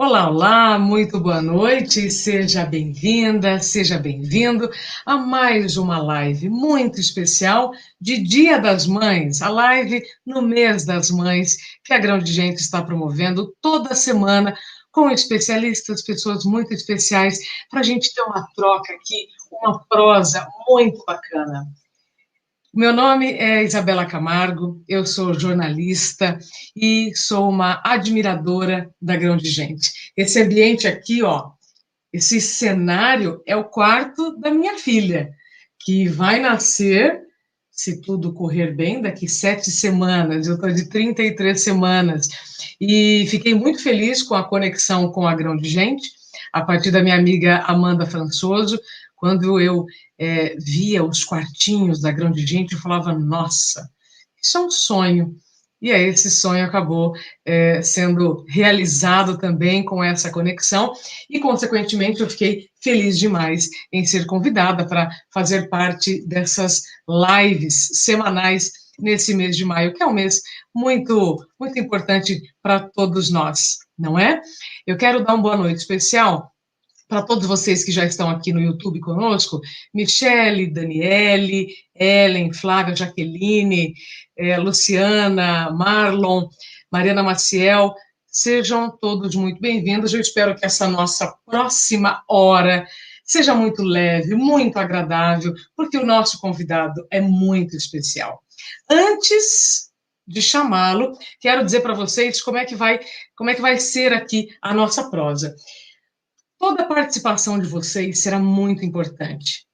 Olá, olá, muito boa noite, seja bem-vinda, seja bem-vindo a mais uma live muito especial de Dia das Mães, a live no mês das mães, que a Grão de Gente está promovendo toda semana com especialistas, pessoas muito especiais, para a gente ter uma troca aqui, uma prosa muito bacana. Meu nome é Isabela Camargo, eu sou jornalista e sou uma admiradora da Grão de Gente. Esse ambiente aqui, ó, esse cenário é o quarto da minha filha, que vai nascer, se tudo correr bem, daqui 7 semanas. Eu estou de 33 semanas e fiquei muito feliz com a conexão com a Grão de Gente, a partir da minha amiga Amanda Françoso, quando eu via os quartinhos da Grão de Gente, eu falava, nossa, isso é um sonho. E aí esse sonho acabou sendo realizado também com essa conexão e, consequentemente, eu fiquei feliz demais em ser convidada para fazer parte dessas lives semanais nesse mês de maio, que é um mês muito, muito importante para todos nós, não é? Eu quero dar uma boa noite especial para todos vocês que já estão aqui no YouTube conosco, Michele, Daniele, Ellen, Flávia, Jaqueline, Luciana, Marlon, Mariana Maciel, sejam todos muito bem-vindos. Eu espero que essa nossa próxima hora seja muito leve, muito agradável, porque o nosso convidado é muito especial. Antes de chamá-lo, quero dizer para vocês como é que vai ser aqui a nossa prosa. Toda a participação de vocês será muito importante,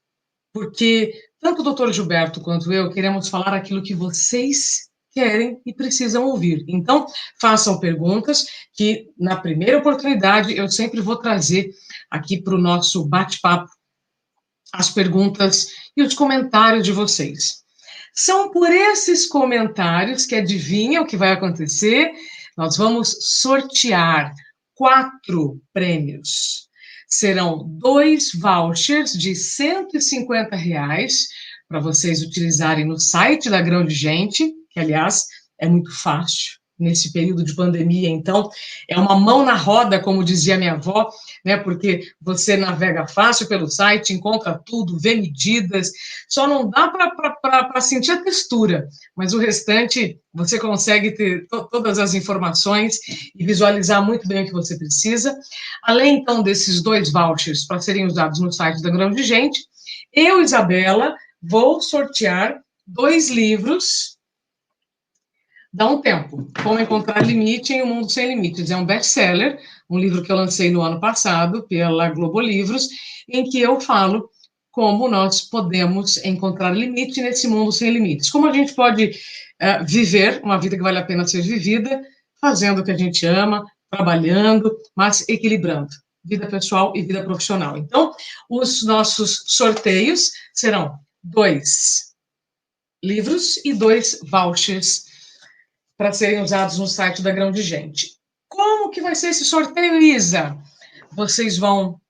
porque tanto o doutor Gilberto quanto eu queremos falar aquilo que vocês querem e precisam ouvir. Então, façam perguntas que, na primeira oportunidade, eu sempre vou trazer aqui para o nosso bate-papo as perguntas e os comentários de vocês. São por esses comentários que adivinha o que vai acontecer. Nós vamos sortear 4 prêmios. Serão 2 vouchers de R$ 150 para vocês utilizarem no site da Grão de Gente, que, aliás, é muito fácil nesse período de pandemia. Então, é uma mão na roda, como dizia minha avó, né? Porque você navega fácil pelo site, encontra tudo, vê medidas, só não dá para sentir a textura, mas o restante você consegue ter todas as informações e visualizar muito bem o que você precisa. Além, então, desses 2 vouchers para serem usados no site da Grão de Gente, eu, Isabela, vou sortear 2 livros. Dá um tempo. Como Encontrar Limite em Um Mundo Sem Limites. É um best-seller, um livro que eu lancei no ano passado pela Globo Livros, em que eu falo como nós podemos encontrar limite nesse mundo sem limites. Como a gente pode viver uma vida que vale a pena ser vivida, fazendo o que a gente ama, trabalhando, mas equilibrando vida pessoal e vida profissional. Então, os nossos sorteios serão 2 livros e 2 vouchers para serem usados no site da Grão de Gente. Como que vai ser esse sorteio, Isa? Vocês vão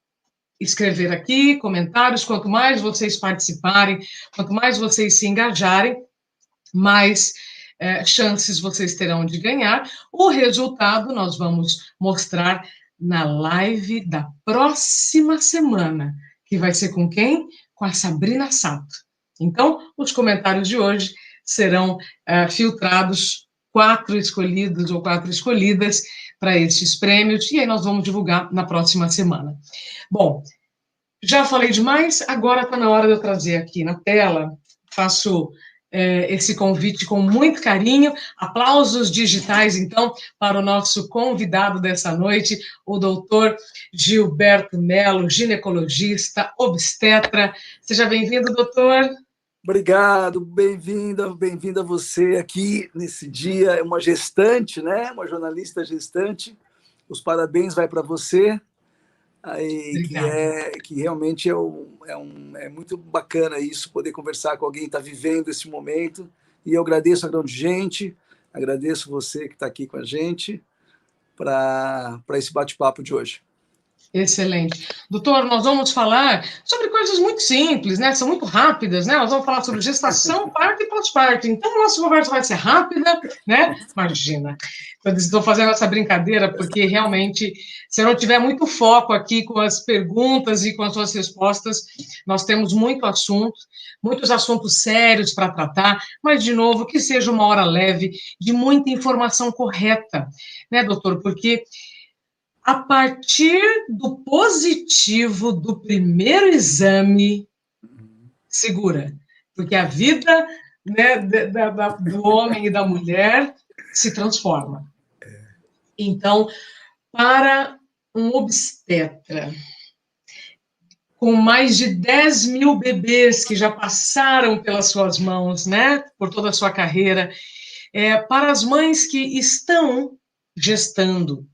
escrever aqui comentários, quanto mais vocês participarem, quanto mais vocês se engajarem, mais chances vocês terão de ganhar. O resultado nós vamos mostrar na live da próxima semana, que vai ser com quem? Com a Sabrina Sato. Então, os comentários de hoje serão filtrados, 4 escolhidos ou 4 escolhidas para estes prêmios, e aí nós vamos divulgar na próxima semana. Bom, já falei demais, agora está na hora de eu trazer aqui na tela, faço esse convite com muito carinho, aplausos digitais, então, para o nosso convidado dessa noite, o doutor Gilberto Melo, ginecologista, obstetra. Seja bem-vindo, doutor. Obrigado, bem-vinda você aqui nesse dia. É uma gestante, né? Uma jornalista gestante. Os parabéns vai para você. Aí, que realmente é muito bacana isso, poder conversar com alguém que está vivendo esse momento. E eu agradeço a Grão de Gente, agradeço você que está aqui com a gente para esse bate-papo de hoje. Excelente. Doutor, nós vamos falar sobre coisas muito simples, né? São muito rápidas, né? Nós vamos falar sobre gestação, parto e pós-parto. Então, a nossa conversa vai ser rápida, né? Imagina. Estou fazendo essa brincadeira porque realmente, se eu não tiver muito foco aqui com as perguntas e com as suas respostas, nós temos muitos assuntos sérios para tratar, mas, de novo, que seja uma hora leve, de muita informação correta, né, doutor? Porque a partir do positivo do primeiro exame, segura, porque a vida, né, do homem e da mulher se transforma. Então, para um obstetra, com mais de 10 mil bebês que já passaram pelas suas mãos, né, por toda a sua carreira, para as mães que estão gestando.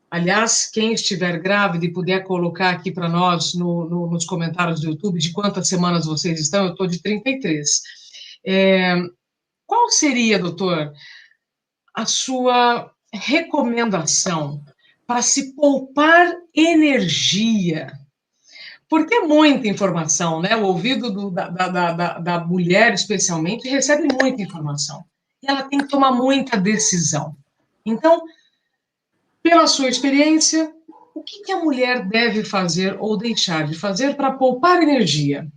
Aliás, quem estiver grávida e puder colocar aqui para nós nos comentários do YouTube de quantas semanas vocês estão, eu estou de 33. Qual seria, doutor, a sua recomendação para se poupar energia? Porque é muita informação, né? O ouvido da mulher, especialmente, recebe muita informação. E ela tem que tomar muita decisão. Então, pela sua experiência, o que a mulher deve fazer ou deixar de fazer para poupar energia?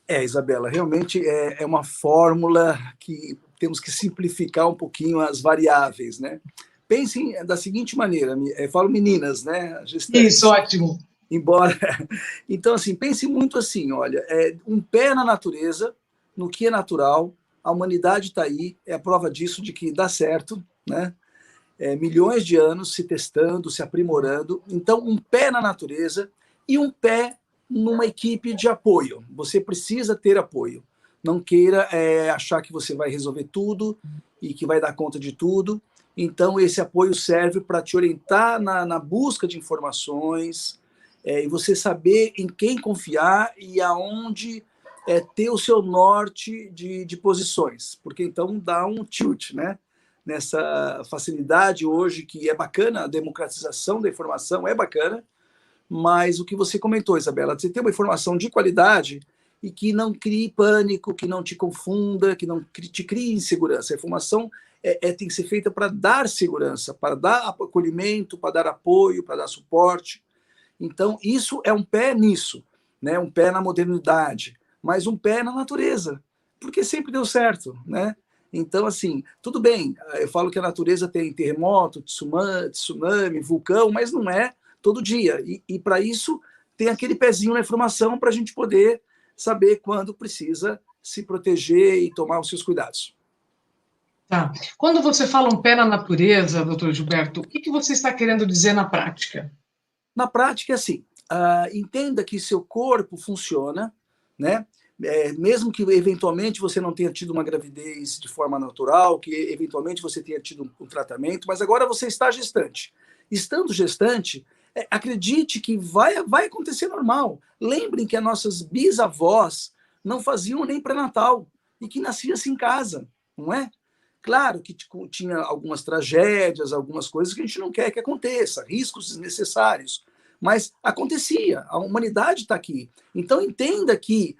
Isabela, realmente é uma fórmula que temos que simplificar um pouquinho as variáveis, né? Pensem da seguinte maneira, eu falo meninas, né? Gestantes. Isso, ótimo. Embora. Então, assim, pense muito assim: olha, um pé na natureza, no que é natural, a humanidade está aí, é a prova disso, de que dá certo, né? Milhões de anos se testando, se aprimorando. Então, um pé na natureza e um pé numa equipe de apoio. Você precisa ter apoio. Não queira achar que você vai resolver tudo e que vai dar conta de tudo. Então, esse apoio serve para te orientar na busca de informações, e você saber em quem confiar e aonde ter o seu norte de posições. Porque então dá um tilt, né? Nessa facilidade hoje, que é bacana, a democratização da informação é bacana, mas o que você comentou, Isabela, você tem uma informação de qualidade e que não crie pânico, que não te confunda, que não te crie insegurança. A informação tem que ser feita para dar segurança, para dar acolhimento, para dar apoio, para dar suporte. Então, isso é um pé nisso, né? Um pé na modernidade, mas um pé na natureza, porque sempre deu certo, né? Então, assim, tudo bem, eu falo que a natureza tem terremoto, tsunami, vulcão, mas não é todo dia. E para isso, tem aquele pezinho na informação para a gente poder saber quando precisa se proteger e tomar os seus cuidados. Tá. Quando você fala um pé na natureza, doutor Gilberto, o que você está querendo dizer na prática? Na prática, é assim, entenda que seu corpo funciona, né? Mesmo que eventualmente você não tenha tido uma gravidez de forma natural, que eventualmente você tenha tido um tratamento, mas agora você está gestante. Estando gestante, acredite que vai acontecer normal. Lembrem que as nossas bisavós não faziam nem pré-natal e que nascia-se em casa, não é? Claro que tinha algumas tragédias, algumas coisas que a gente não quer que aconteça, riscos desnecessários, mas acontecia, a humanidade está aqui. Então entenda que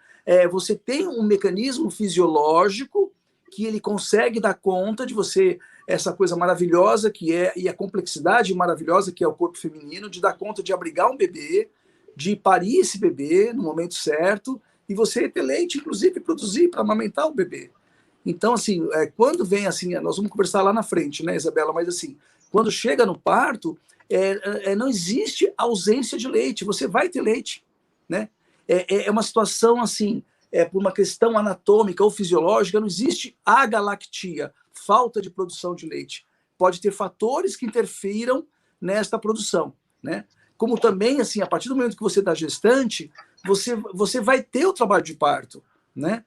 você tem um mecanismo fisiológico que ele consegue dar conta de você, essa coisa maravilhosa que e a complexidade maravilhosa que é o corpo feminino, de dar conta de abrigar um bebê, de parir esse bebê no momento certo, e você ter leite, inclusive, produzir para amamentar o bebê. Então, assim, quando vem assim, nós vamos conversar lá na frente, né, Isabela? Mas assim, quando chega no parto, não existe ausência de leite, você vai ter leite, né? É uma situação assim, por uma questão anatômica ou fisiológica, não existe agalactia, falta de produção de leite. Pode ter fatores que interfiram nesta produção, né? Como também, assim, a partir do momento que você está gestante, você vai ter o trabalho de parto, né?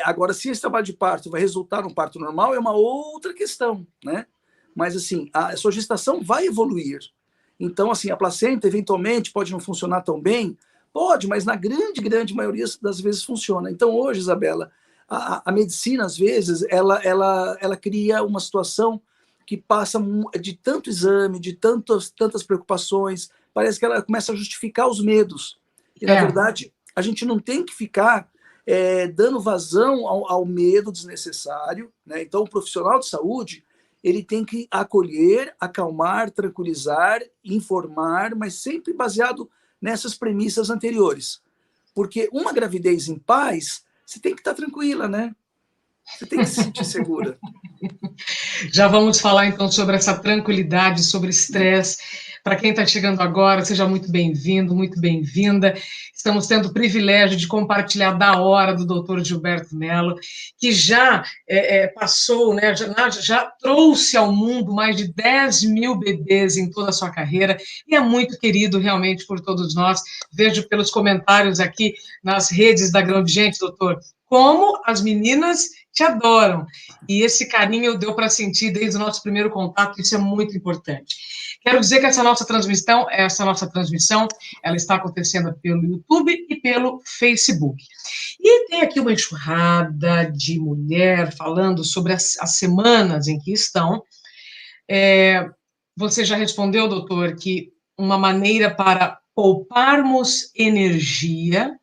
Agora, se esse trabalho de parto vai resultar num parto normal, é uma outra questão, né? Mas, assim, a sua gestação vai evoluir. Então, assim, a placenta, eventualmente, pode não funcionar tão bem, pode, mas na grande maioria das vezes funciona. Então, hoje, Isabela, a medicina, às vezes, ela cria uma situação que passa de tanto exame, de tantas preocupações, parece que ela começa a justificar os medos. E, na verdade, a gente não tem que ficar dando vazão ao medo desnecessário, né? Então, o profissional de saúde, ele tem que acolher, acalmar, tranquilizar, informar, mas sempre baseado nessas premissas anteriores. Porque uma gravidez em paz, você tem que estar tranquila, né? Você tem que se sentir segura. Já vamos falar, então, sobre essa tranquilidade, sobre estresse. Para quem está chegando agora, seja muito bem-vindo, muito bem-vinda. Estamos tendo o privilégio de compartilhar da hora do doutor Gilberto Mello, que já passou, né, já trouxe ao mundo mais de 10 mil bebês em toda a sua carreira, e é muito querido realmente por todos nós. Vejo pelos comentários aqui nas redes da Grão de Gente, doutor, como as meninas te adoram. E esse carinho deu para sentir desde o nosso primeiro contato, isso é muito importante. Quero dizer que essa nossa transmissão, ela está acontecendo pelo YouTube e pelo Facebook. E tem aqui uma enxurrada de mulher falando sobre as semanas em que estão. Você já respondeu, doutor, que uma maneira para pouparmos energia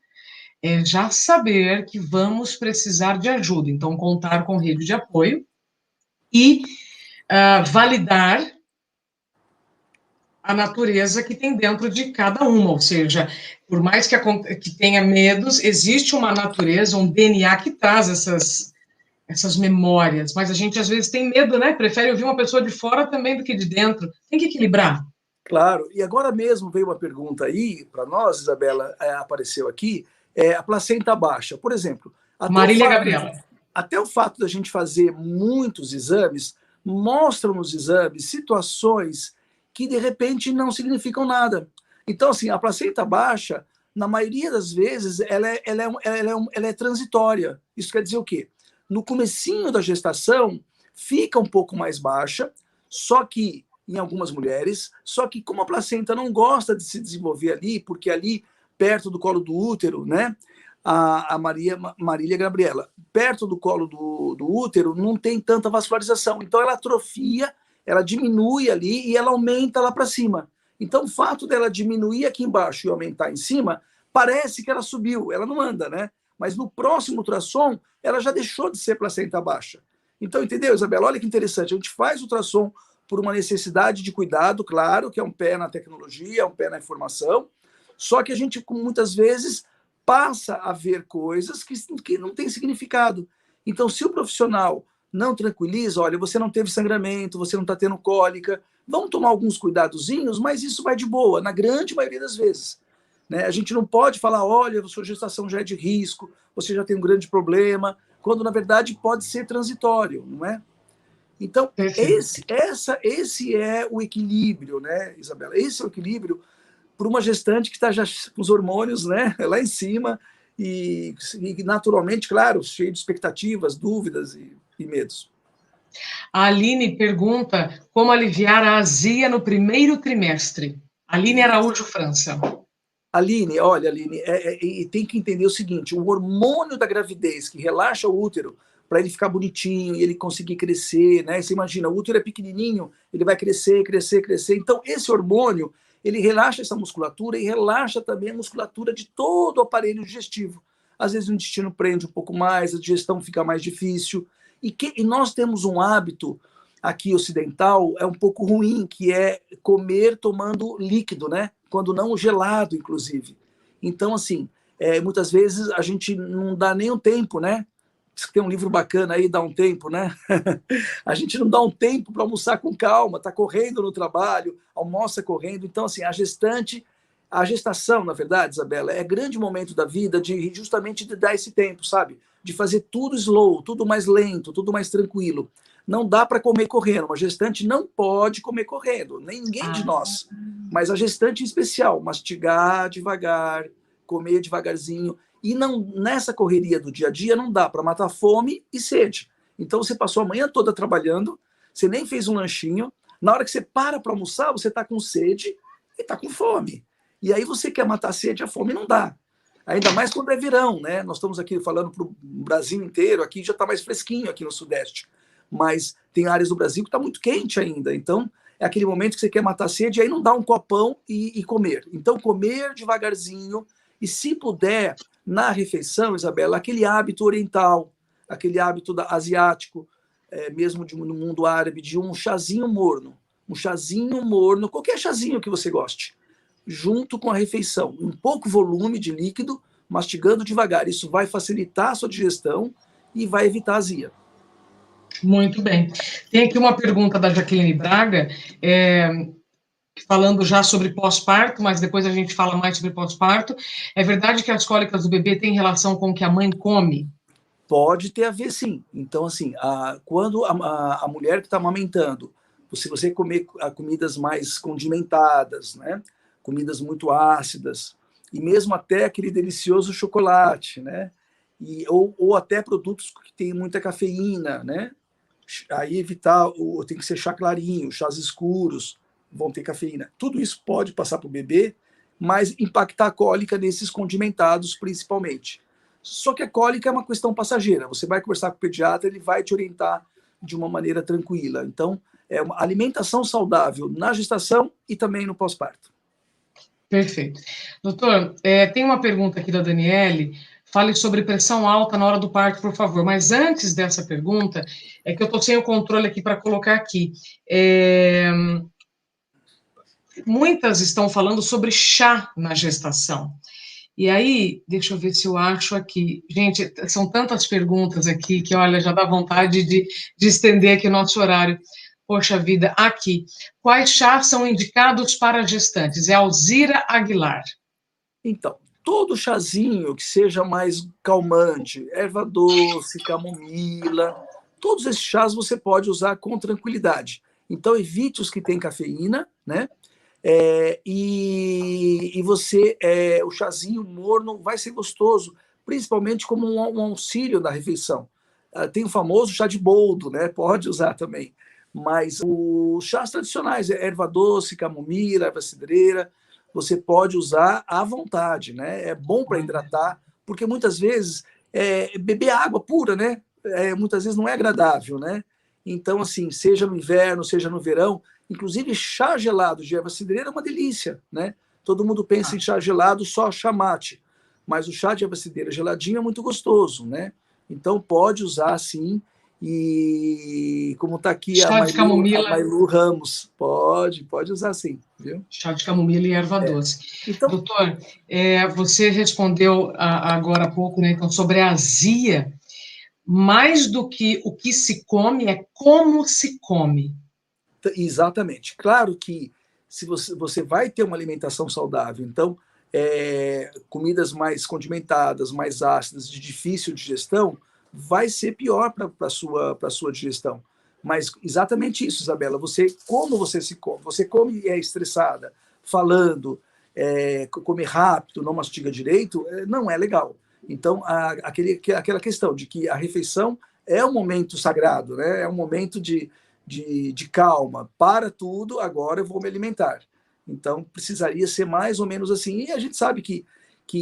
é já saber que vamos precisar de ajuda, então contar com rede de apoio e validar a natureza que tem dentro de cada uma, ou seja, por mais que tenha medos, existe uma natureza, um DNA que traz essas memórias, mas a gente às vezes tem medo, né? Prefere ouvir uma pessoa de fora também do que de dentro. Tem que equilibrar. Claro, e agora mesmo veio uma pergunta aí para nós, Isabela, apareceu aqui, a placenta baixa. Por exemplo, Marília Gabriela. Até o fato da gente fazer muitos exames, mostram nos exames situações que, de repente, não significam nada. Então, assim, a placenta baixa, na maioria das vezes, ela é transitória. Isso quer dizer o quê? No comecinho da gestação, fica um pouco mais baixa, só que, em algumas mulheres, só que como a placenta não gosta de se desenvolver ali, porque ali, perto do colo do útero, né, a Marília Gabriela, perto do colo do útero, não tem tanta vascularização. Então, ela atrofia, ela diminui ali e ela aumenta lá para cima. Então, o fato dela diminuir aqui embaixo e aumentar em cima, parece que ela subiu, ela não anda, né? Mas no próximo ultrassom, ela já deixou de ser placenta baixa. Então, entendeu, Isabela? Olha que interessante, a gente faz ultrassom por uma necessidade de cuidado, claro, que é um pé na tecnologia, é um pé na informação, só que a gente, muitas vezes, passa a ver coisas que não têm significado. Então, se o profissional não tranquiliza, olha, você não teve sangramento, você não está tendo cólica, vamos tomar alguns cuidadozinhos, mas isso vai de boa, na grande maioria das vezes. Né? A gente não pode falar, olha, a sua gestação já é de risco, você já tem um grande problema, quando, na verdade, pode ser transitório, não é? Então, esse é o equilíbrio, né, Isabela? Esse é o equilíbrio para uma gestante que está já com os hormônios, né, lá em cima e naturalmente, claro, cheio de expectativas, dúvidas e medos. A Aline pergunta como aliviar a azia no primeiro trimestre. Aline Araújo, França. Aline, olha, Aline, tem que entender o seguinte, o hormônio da gravidez que relaxa o útero para ele ficar bonitinho e ele conseguir crescer, né? Você imagina, o útero é pequenininho, ele vai crescer, crescer, crescer. Então, esse hormônio, ele relaxa essa musculatura e relaxa também a musculatura de todo o aparelho digestivo. Às vezes o intestino prende um pouco mais, a digestão fica mais difícil. E nós temos um hábito aqui ocidental, é um pouco ruim, que é comer tomando líquido, né? Quando não gelado, inclusive. Então, assim, muitas vezes a gente não dá nem um tempo, né? Tem um livro bacana aí, Dá um Tempo, né? A gente não dá um tempo para almoçar com calma, tá correndo no trabalho, almoça correndo. Então, assim, a gestação, na verdade, Isabela, é grande momento da vida justamente de dar esse tempo, sabe? De fazer tudo slow, tudo mais lento, tudo mais tranquilo. Não dá para comer correndo. Uma gestante não pode comer correndo, nem ninguém de nós. Mas a gestante em especial, mastigar devagar, comer devagarzinho. E não, nessa correria do dia a dia não dá para matar fome e sede. Então você passou a manhã toda trabalhando, você nem fez um lanchinho. Na hora que você para almoçar, você está com sede e está com fome. E aí você quer matar a sede e a fome não dá. Ainda mais quando é verão, né? Nós estamos aqui falando para o Brasil inteiro, aqui já está mais fresquinho aqui no Sudeste. Mas tem áreas do Brasil que está muito quente ainda. Então, é aquele momento que você quer matar a sede, e aí não dá um copão e comer. Então, comer devagarzinho, e se puder, na refeição, Isabela, aquele hábito oriental, aquele hábito asiático, mesmo no mundo árabe, de um chazinho morno, qualquer chazinho que você goste, junto com a refeição, um pouco volume de líquido, mastigando devagar. Isso vai facilitar a sua digestão e vai evitar a azia. Muito bem. Tem aqui uma pergunta da Jaqueline Braga, falando já sobre pós-parto, mas depois a gente fala mais sobre pós-parto. É verdade que as cólicas do bebê têm relação com o que a mãe come? Pode ter a ver, sim. Então, assim, quando a mulher que está amamentando, se você comer comidas mais condimentadas, né? Comidas muito ácidas, e mesmo até aquele delicioso chocolate, né? Ou até produtos que têm muita cafeína, né? Aí evitar, tem que ser chá clarinho, chás escuros, vão ter cafeína. Tudo isso pode passar para o bebê, mas impactar a cólica nesses condimentados principalmente. Só que a cólica é uma questão passageira. Você vai conversar com o pediatra, ele vai te orientar de uma maneira tranquila. Então, é uma alimentação saudável na gestação e também no pós-parto. Perfeito. Doutor, tem uma pergunta aqui da Daniele. Fale sobre pressão alta na hora do parto, por favor. Mas antes dessa pergunta, é que eu estou sem o controle aqui para colocar aqui. Muitas estão falando sobre chá na gestação. E aí, deixa eu ver se eu acho aqui. Gente, são tantas perguntas aqui que, olha, já dá vontade de estender aqui o nosso horário. Poxa vida, aqui. Quais chás são indicados para gestantes? É Alzira Aguilar. Então, todo chazinho que seja mais calmante, erva doce, camomila, todos esses chás você pode usar com tranquilidade. Então, evite os que têm cafeína, né? O chazinho morno vai ser gostoso, principalmente como um auxílio na refeição. Tem o famoso chá de boldo, né? Pode usar também. Mas os chás tradicionais, erva doce, camomila, erva cidreira, você pode usar à vontade, né? É bom para hidratar, porque muitas vezes beber água pura, né? Muitas vezes não é agradável, né? Então, assim, seja no inverno, seja no verão, inclusive chá gelado de erva cidreira é uma delícia, né? Todo mundo pensa em chá gelado, só chá mate, mas o chá de erva cidreira geladinho é muito gostoso, né? Então pode usar sim. E como está aqui chá de camomila. A Mailu Ramos, pode usar sim, viu? Chá de camomila e erva doce. Então, doutor, você respondeu agora há pouco, né, então, sobre a azia. Mais do que o que se come, é como se come. Exatamente. Claro que se você vai ter uma alimentação saudável, então comidas mais condimentadas, mais ácidas, de difícil digestão, vai ser pior para a sua digestão. Mas exatamente isso, Isabela. Como você se come? Você come e é estressada, falando, come rápido, não mastiga direito, não é legal. Então, aquela questão de que a refeição é um momento sagrado, né? É um momento de calma. Para tudo, agora eu vou me alimentar. Então, precisaria ser mais ou menos assim. E a gente sabe que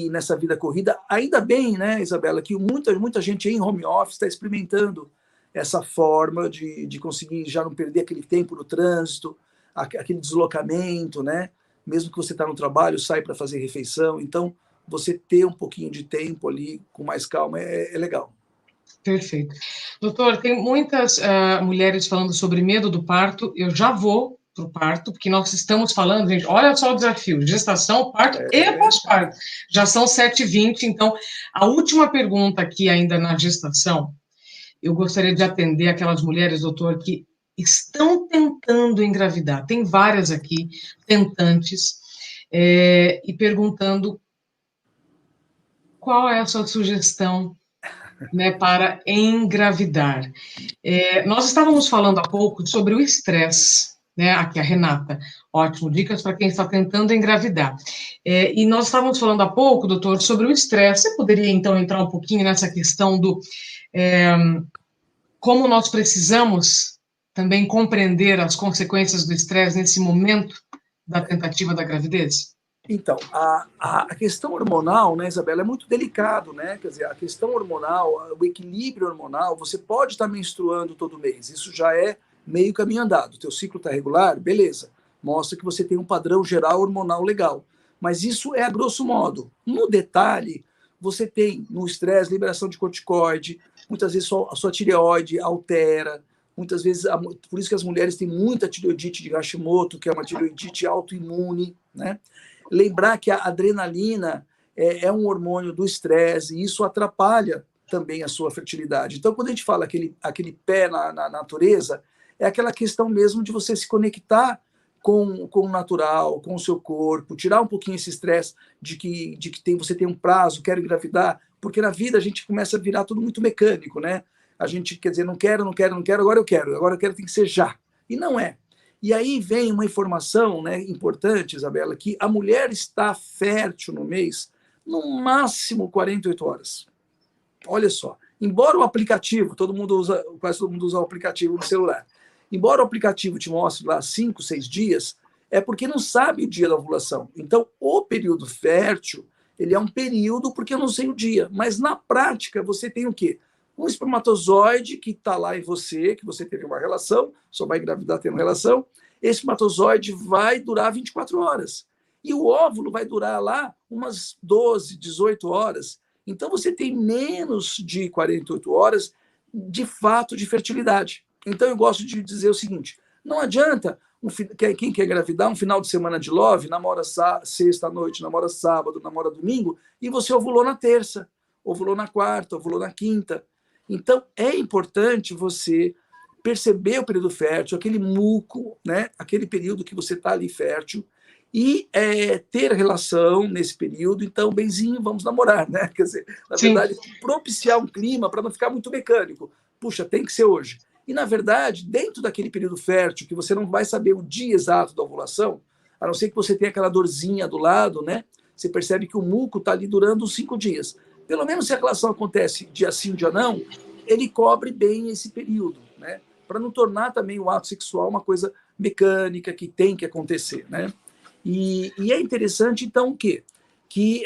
nessa vida corrida, ainda bem, né, Isabela, que muita gente em home office está experimentando essa forma de conseguir já não perder aquele tempo no trânsito, aquele deslocamento, né? Mesmo que você está no trabalho, sai para fazer refeição. Então, você ter um pouquinho de tempo ali com mais calma é legal. Perfeito. Doutor, tem muitas mulheres falando sobre medo do parto. Eu já vou para o parto, porque nós estamos falando, gente, olha só o desafio, gestação, parto e pós-parto. Já são 7h20, então, a última pergunta aqui ainda na gestação, eu gostaria de atender aquelas mulheres, doutor, que estão tentando engravidar. Tem várias aqui, tentantes, e perguntando qual é a sua sugestão, né, para engravidar. Nós estávamos falando há pouco sobre o estresse, né? Aqui a Renata, ótimo, dicas para quem está tentando engravidar. E nós estávamos falando há pouco, doutor, sobre o estresse. Você poderia, então, entrar um pouquinho nessa questão do como nós precisamos também compreender as consequências do estresse nesse momento da tentativa da gravidez? Então, a questão hormonal, né, Isabela, é muito delicado, né? Quer dizer, a questão hormonal, o equilíbrio hormonal, você pode estar menstruando todo mês, isso já é meio caminho andado. O teu ciclo está regular, beleza. Mostra que você tem um padrão geral hormonal legal. Mas isso é a grosso modo. No detalhe, você tem no estresse liberação de corticoide, muitas vezes a sua tireoide altera, muitas vezes, por isso que as mulheres têm muita tireoidite de Hashimoto, que é uma tireoidite autoimune, né? Lembrar que a adrenalina é um hormônio do estresse e isso atrapalha também a sua fertilidade. Então, quando a gente fala aquele pé na natureza, é aquela questão mesmo de você se conectar com o natural, com o seu corpo, tirar um pouquinho esse estresse de que você tem um prazo, quero engravidar, porque na vida a gente começa a virar tudo muito mecânico, né? A gente quer dizer, não quero, agora eu quero, tem que ser já. E não é. E aí vem uma informação, né, importante, Isabela, que a mulher está fértil no mês no máximo 48 horas. Olha só, embora o aplicativo, quase todo mundo usa o aplicativo no celular, embora o aplicativo te mostre lá 5, 6 dias, é porque não sabe o dia da ovulação. Então, o período fértil, ele é um período porque eu não sei o dia. Mas, na prática, você tem o quê? Um espermatozoide que está lá em você, que você teve uma relação, só vai engravidar tendo relação, esse espermatozoide vai durar 24 horas. E o óvulo vai durar lá umas 12, 18 horas. Então, você tem menos de 48 horas de fato de fertilidade. Então, eu gosto de dizer o seguinte, não adianta quem quer engravidar um final de semana de love, namora sexta à noite, namora sábado, namora domingo, e você ovulou na terça, ovulou na quarta, ovulou na quinta. Então, é importante você perceber o período fértil, aquele muco, né? Aquele período que você está ali fértil, e ter relação nesse período. Então, benzinho, vamos namorar, né? Quer dizer, na verdade, propiciar um clima para não ficar muito mecânico. Puxa, tem que ser hoje. E, na verdade, dentro daquele período fértil, que você não vai saber o dia exato da ovulação, a não ser que você tenha aquela dorzinha do lado, né? Você percebe que o muco está ali durando uns 5 dias. Pelo menos se a relação acontece dia sim, dia não, ele cobre bem esse período, né? Para não tornar também o ato sexual uma coisa mecânica que tem que acontecer, né? E é interessante, então, o quê? Que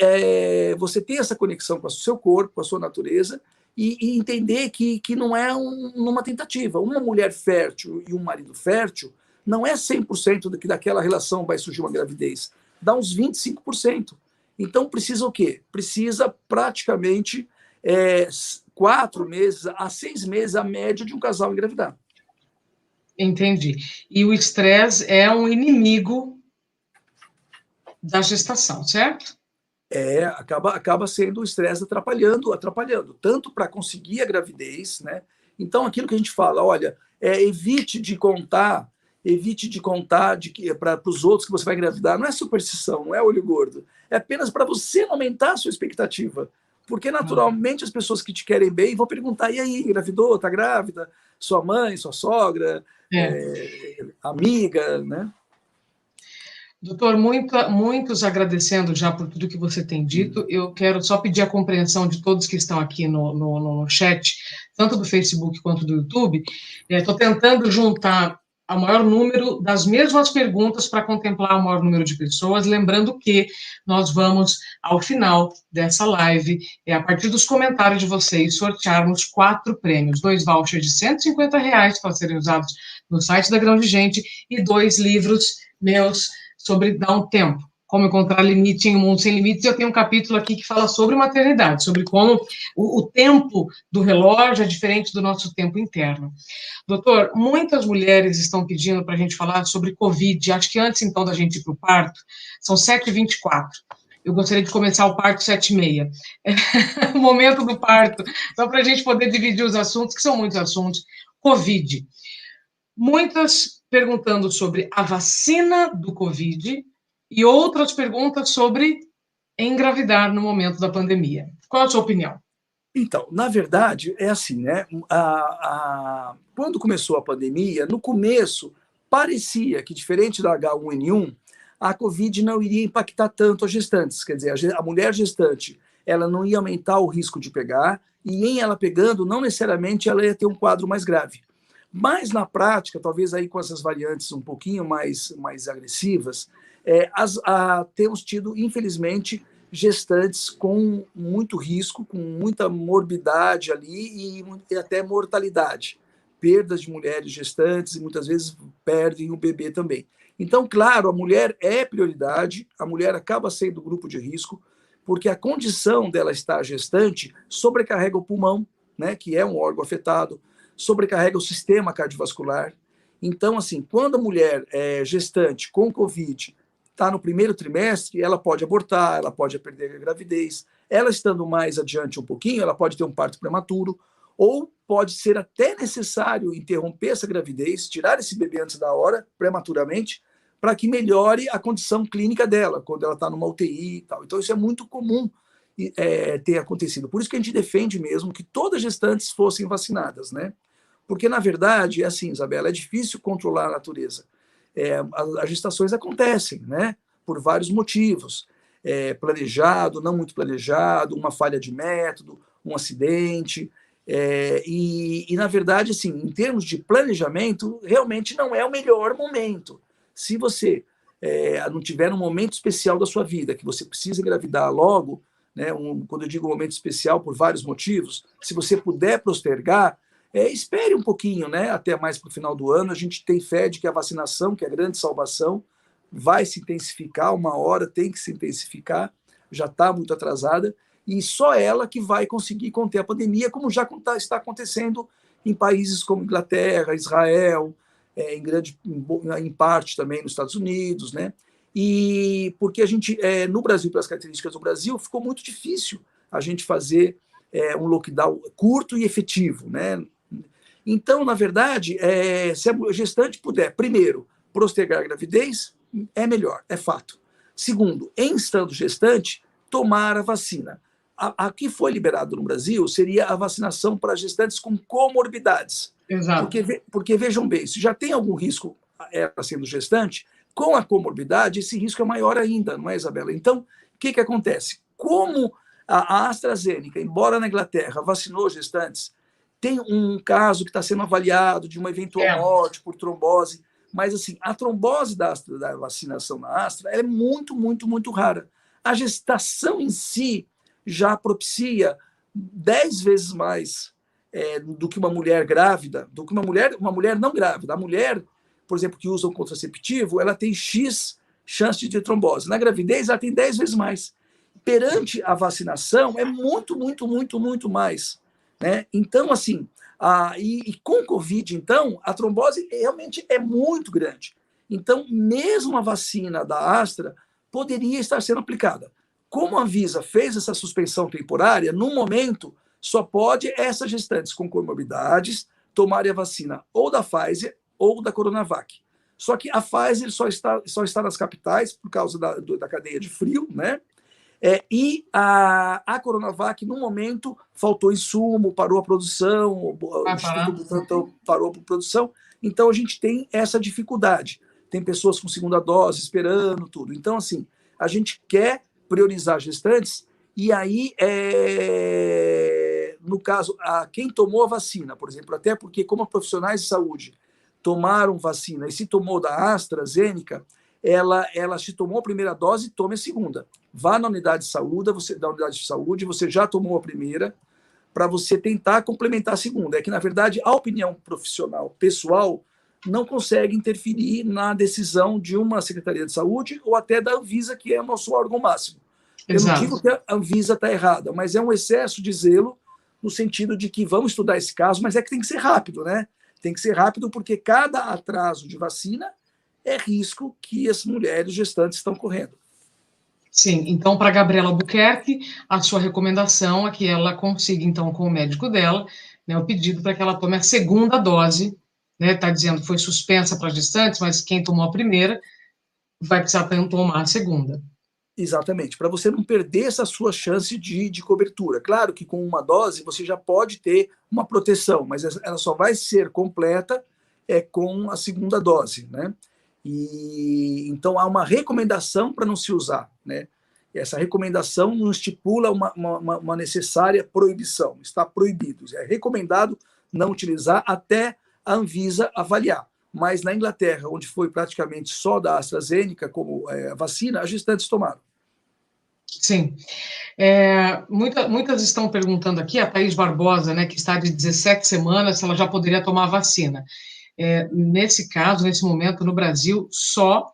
você tem essa conexão com o seu corpo, com a sua natureza, e entender que não é uma tentativa. Uma mulher fértil e um marido fértil não é 100% daquela relação vai surgir uma gravidez. Dá uns 25%. Então, precisa o quê? Precisa praticamente 4 meses a 6 meses a média de um casal engravidar. Entendi. E o estresse é um inimigo da gestação, certo? Acaba sendo o estresse atrapalhando, tanto para conseguir a gravidez, né? Então, aquilo que a gente fala, olha, evite de contar para os outros que você vai engravidar, não é superstição, não é olho gordo, é apenas para você aumentar a sua expectativa, porque naturalmente as pessoas que te querem bem vão perguntar, e aí, engravidou, tá grávida? Sua mãe, sua sogra, amiga, né? Doutor, muitos agradecendo já por tudo que você tem dito. Eu quero só pedir a compreensão de todos que estão aqui no chat, tanto do Facebook quanto do YouTube. Estou tentando juntar o maior número das mesmas perguntas para contemplar o maior número de pessoas, lembrando que nós vamos, ao final dessa live, a partir dos comentários de vocês, sortearmos 4 prêmios, 2 vouchers de R$ 150 para serem usados no site da Grão de Gente e 2 livros meus sobre dar um tempo, como encontrar limite em um mundo sem limites. Eu tenho um capítulo aqui que fala sobre maternidade, sobre como o tempo do relógio é diferente do nosso tempo interno. Doutor, muitas mulheres estão pedindo para a gente falar sobre Covid. Acho que antes, então, da gente ir para o parto, são 7h24. Eu gostaria de começar o parto 7h30. O momento do parto, só para a gente poder dividir os assuntos, que são muitos assuntos. Covid. Muitas perguntando sobre a vacina do Covid e outras perguntas sobre engravidar no momento da pandemia. Qual a sua opinião? Então, na verdade, é assim, né? Quando começou a pandemia, no começo, parecia que, diferente da H1N1, a Covid não iria impactar tanto as gestantes. Quer dizer, a mulher gestante, ela não ia aumentar o risco de pegar, e em ela pegando, não necessariamente ela ia ter um quadro mais grave. Mas, na prática, talvez aí com essas variantes um pouquinho mais agressivas, temos tido, infelizmente, gestantes com muito risco, com muita morbidade ali e até mortalidade. perdas de mulheres gestantes e muitas vezes perdem o bebê também. Então, claro, a mulher é prioridade, a mulher acaba sendo grupo de risco, porque a condição dela estar gestante sobrecarrega o pulmão, né, que é um órgão afetado, sobrecarrega o sistema cardiovascular. Então, assim, quando a mulher é gestante com Covid, está no primeiro trimestre, ela pode abortar, ela pode perder a gravidez. Ela estando mais adiante um pouquinho, ela pode ter um parto prematuro, ou pode ser até necessário interromper essa gravidez, tirar esse bebê antes da hora, prematuramente, para que melhore a condição clínica dela, quando ela está numa UTI e tal. Então, isso é muito comum ter acontecido. Por isso que a gente defende mesmo que todas as gestantes fossem vacinadas, né? Porque, na verdade, é assim, Isabela, é difícil controlar a natureza. As gestações acontecem, né? Por vários motivos. Planejado, não muito planejado, uma falha de método, um acidente. Na verdade, assim, em termos de planejamento, realmente não é o melhor momento. Se você não tiver um momento especial da sua vida, que você precisa engravidar logo, né, quando eu digo momento especial por vários motivos, se você puder postergar, espere um pouquinho, né, até mais para o final do ano. A gente tem fé de que a vacinação, que é a grande salvação, vai se intensificar, uma hora tem que se intensificar, já está muito atrasada, e só ela que vai conseguir conter a pandemia, como já está acontecendo em países como Inglaterra, Israel, em parte também nos Estados Unidos, né? E porque a gente, no Brasil, pelas características do Brasil, ficou muito difícil a gente fazer um lockdown curto e efetivo, né? Então, na verdade, se a gestante puder, primeiro, postergar a gravidez, é melhor, é fato. Segundo, em estando gestante, tomar a vacina. A que foi liberado no Brasil seria a vacinação para gestantes com comorbidades. Exato. Porque vejam bem, se já tem algum risco ela sendo gestante, com a comorbidade, esse risco é maior ainda, não é, Isabela? Então, o que acontece? Como a AstraZeneca, embora na Inglaterra vacinou gestantes, tem um caso que está sendo avaliado de uma eventual morte por trombose, mas assim, a trombose da vacinação na Astra é muito, muito, muito rara. A gestação em si já propicia 10 vezes mais do que uma mulher grávida, do que uma mulher não grávida. A mulher, por exemplo, que usa um contraceptivo, ela tem X chance de ter trombose. Na gravidez, ela tem 10 vezes mais. Perante a vacinação, é muito, muito, muito, muito mais. Né? Então, assim, com Covid, então, a trombose realmente é muito grande. Então, mesmo a vacina da Astra poderia estar sendo aplicada. Como a Anvisa fez essa suspensão temporária, no momento, só pode essas gestantes com comorbidades tomarem a vacina ou da Pfizer ou da Coronavac. Só que a Pfizer só está nas capitais por causa da cadeia de frio, né? E a Coronavac, no momento, faltou insumo, parou a produção, o Instituto Butantan parou a produção, então a gente tem essa dificuldade. Tem pessoas com segunda dose esperando tudo. Então, assim, a gente quer priorizar gestantes, e aí, no caso, quem tomou a vacina, por exemplo, até porque como profissionais de saúde tomaram vacina e se tomou da AstraZeneca, ela se tomou a primeira dose, tome a segunda. Vá na unidade de saúde, você já tomou a primeira, para você tentar complementar a segunda. É que, na verdade, a opinião profissional, pessoal, não consegue interferir na decisão de uma Secretaria de Saúde ou até da Anvisa, que é o nosso órgão máximo. Exato. Eu não digo que a Anvisa está errada, mas é um excesso de zelo no sentido de que vamos estudar esse caso, mas é que tem que ser rápido, né? Tem que ser rápido porque cada atraso de vacina é risco que as mulheres gestantes estão correndo. Sim, então, para a Gabriela Albuquerque, a sua recomendação é que ela consiga, então, com o médico dela, né, o pedido para que ela tome a segunda dose, né? Está dizendo que foi suspensa para gestantes, mas quem tomou a primeira vai precisar tomar a segunda. Exatamente, para você não perder essa sua chance de cobertura. Claro que com uma dose você já pode ter uma proteção, mas ela só vai ser completa com a segunda dose, né? E então há uma recomendação para não se usar, né? Essa recomendação não estipula uma necessária proibição, está proibido. É recomendado não utilizar até a Anvisa avaliar. Mas na Inglaterra, onde foi praticamente só da AstraZeneca como vacina, as gestantes tomaram. Sim. Muitas estão perguntando aqui, a Thaís Barbosa, né, que está de 17 semanas, se ela já poderia tomar a vacina. Nesse caso, nesse momento, no Brasil, só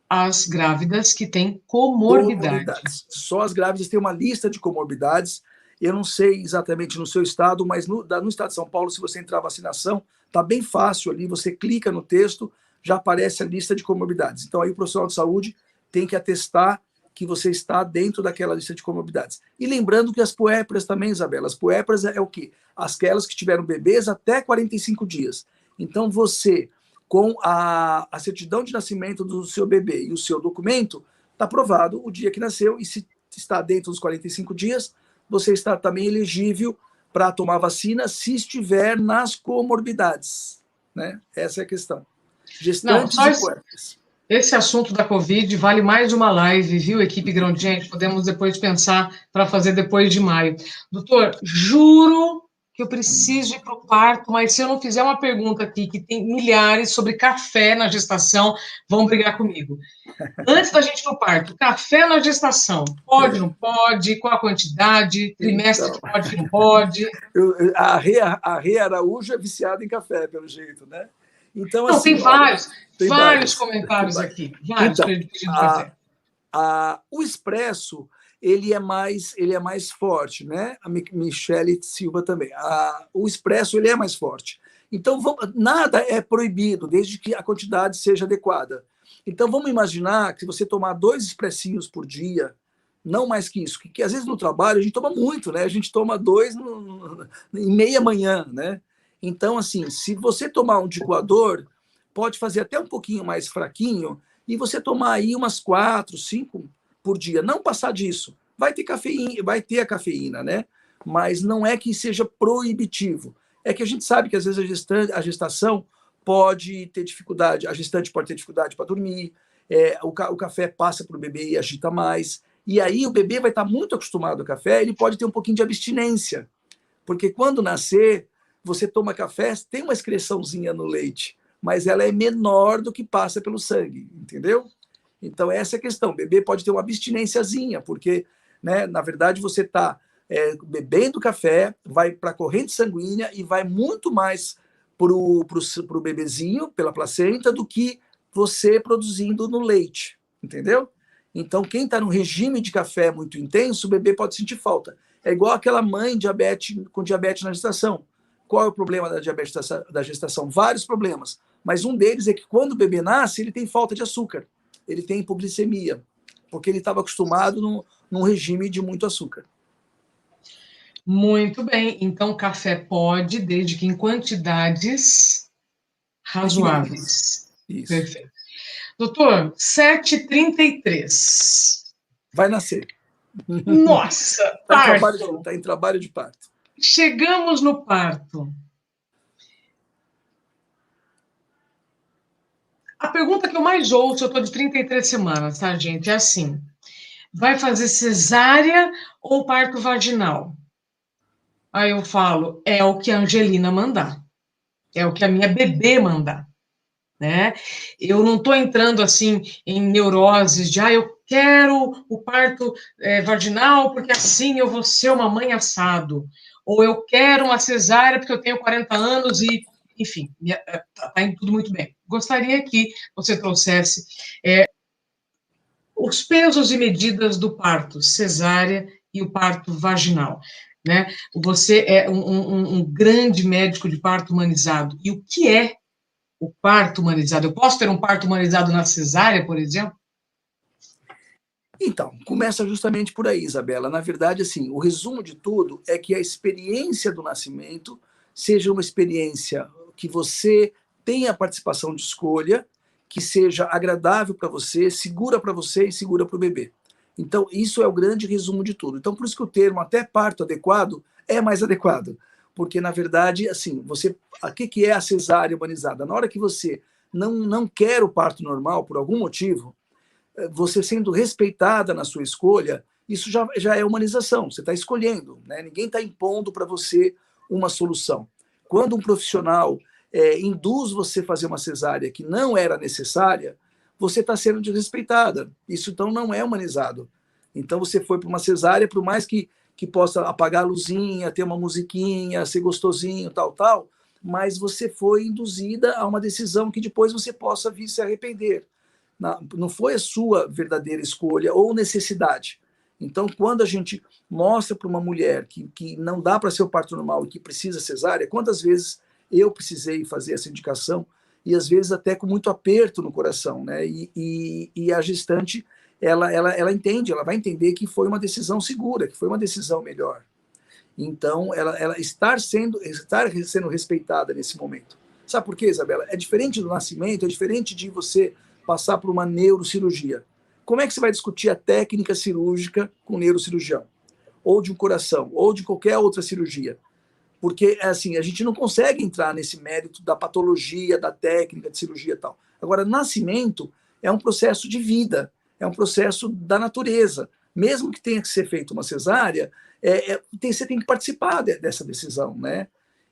as grávidas que têm comorbidade. Comorbidades. Só as grávidas têm uma lista de comorbidades. Eu não sei exatamente no seu estado, mas no estado de São Paulo, se você entrar a vacinação, está bem fácil ali, você clica no texto, já aparece a lista de comorbidades. Então aí o profissional de saúde tem que atestar que você está dentro daquela lista de comorbidades. E lembrando que as puérperas também, Isabela, as puérperas é o quê? Aquelas que tiveram bebês até 45 dias. Então você, com a certidão de nascimento do seu bebê e o seu documento, está aprovado o dia que nasceu, e se está dentro dos 45 dias, você está também elegível para tomar vacina se estiver nas comorbidades. Né? Essa é a questão. Não, Gestantes só e puérperas. esse assunto da Covid vale mais uma live, viu, equipe Grandinha? Podemos depois pensar para fazer depois de maio. Doutor, juro que eu preciso ir para o parto, mas se eu não fizer uma pergunta aqui, que tem milhares sobre café na gestação, vão brigar comigo. Antes da gente ir para o parto, café na gestação, pode, não pode? Qual a quantidade? Trimestre Então, que pode, que não pode? a Rê Araújo é viciada em café, pelo jeito, né? Então, Não, tem assim, olha, tem vários várias. comentários aqui, vários Então, pedindo café. o expresso ele é mais forte, né? A Michele Silva também. O expresso ele é mais forte. Então, nada é proibido, desde que a quantidade seja adequada. Então, vamos imaginar que se você tomar 2 expressinhos por dia, não mais que isso, que às vezes no trabalho a gente toma muito, né? A gente toma 2 em meia manhã, né? Então, assim, se você tomar um de coador, pode fazer até um pouquinho mais fraquinho, e você tomar aí umas 4, 5 por dia, não passar disso. Vai ter cafeína, vai ter a cafeína, né? Mas não é que seja proibitivo. É que a gente sabe que às vezes a gestação pode ter dificuldade, a gestante pode ter dificuldade para dormir, o café passa para o bebê e agita mais. E aí o bebê vai estar muito acostumado ao café, ele pode ter um pouquinho de abstinência. Porque quando nascer, você toma café, tem uma excreçãozinha no leite, mas ela é menor do que passa pelo sangue, entendeu? Então, essa é a questão. O bebê pode ter uma abstinênciazinha, porque, né, na verdade, você está bebendo café, vai para a corrente sanguínea e vai muito mais para o bebezinho, pela placenta, do que você produzindo no leite, entendeu? Então, quem está num regime de café muito intenso, o bebê pode sentir falta. É igual aquela mãe com diabetes na gestação. Qual é o problema da diabetes da gestação? Vários problemas. Mas um deles é que quando o bebê nasce, ele tem falta de açúcar. Ele tem hipoglicemia, porque ele estava acostumado num regime de muito açúcar. Muito bem, então café pode, desde que em quantidades razoáveis. Isso. Perfeito. Doutor, 7h33. Vai nascer. Nossa, parto. Está em trabalho de parto. Chegamos no parto. A pergunta que eu mais ouço, eu estou de 33 semanas, tá, gente? É assim: vai fazer cesárea ou parto vaginal? Aí eu falo, é o que a Angelina mandar. É o que a minha bebê mandar. Né? Eu não estou entrando assim em neuroses de eu quero o parto vaginal porque assim eu vou ser uma mãe assado, ou eu quero uma cesárea porque eu tenho 40 anos e, enfim, está indo tudo muito bem. Gostaria que você trouxesse os pesos e medidas do parto cesárea e o parto vaginal. Né? Você é um grande médico de parto humanizado. E o que é o parto humanizado? Eu posso ter um parto humanizado na cesárea, por exemplo? Então, começa justamente por aí, Isabela. Na verdade, assim, o resumo de tudo é que a experiência do nascimento seja uma experiência que você tenha participação de escolha, que seja agradável para você, segura para você e segura para o bebê. Então, isso é o grande resumo de tudo. Então, por isso que o termo até parto adequado é mais adequado. Porque, na verdade, assim, o que é a cesárea humanizada? Na hora que você não quer o parto normal, por algum motivo, você sendo respeitada na sua escolha, isso já é humanização. Você está escolhendo, né? Ninguém está impondo para você uma solução. Quando um profissional induz você a fazer uma cesárea que não era necessária, você está sendo desrespeitada. Isso, então, não é humanizado. Então você foi para uma cesárea, por mais que possa apagar a luzinha, ter uma musiquinha, ser gostosinho, tal, mas você foi induzida a uma decisão que depois você possa vir se arrepender. Não foi a sua verdadeira escolha ou necessidade. Então, quando a gente mostra para uma mulher que não dá para ser o parto normal e que precisa cesárea, quantas vezes eu precisei fazer essa indicação, e às vezes até com muito aperto no coração, né? E a gestante, ela entende, ela vai entender que foi uma decisão segura, que foi uma decisão melhor. Então, ela estar sendo respeitada nesse momento. Sabe por quê, Isabela? É diferente do nascimento, é diferente de você passar por uma neurocirurgia. Como é que você vai discutir a técnica cirúrgica com o neurocirurgião? Ou de um coração, ou de qualquer outra cirurgia. Porque, assim, a gente não consegue entrar nesse mérito da patologia, da técnica de cirurgia e tal. Agora, nascimento é um processo de vida, é um processo da natureza. Mesmo que tenha que ser feita uma cesárea, você tem que participar dessa decisão, né?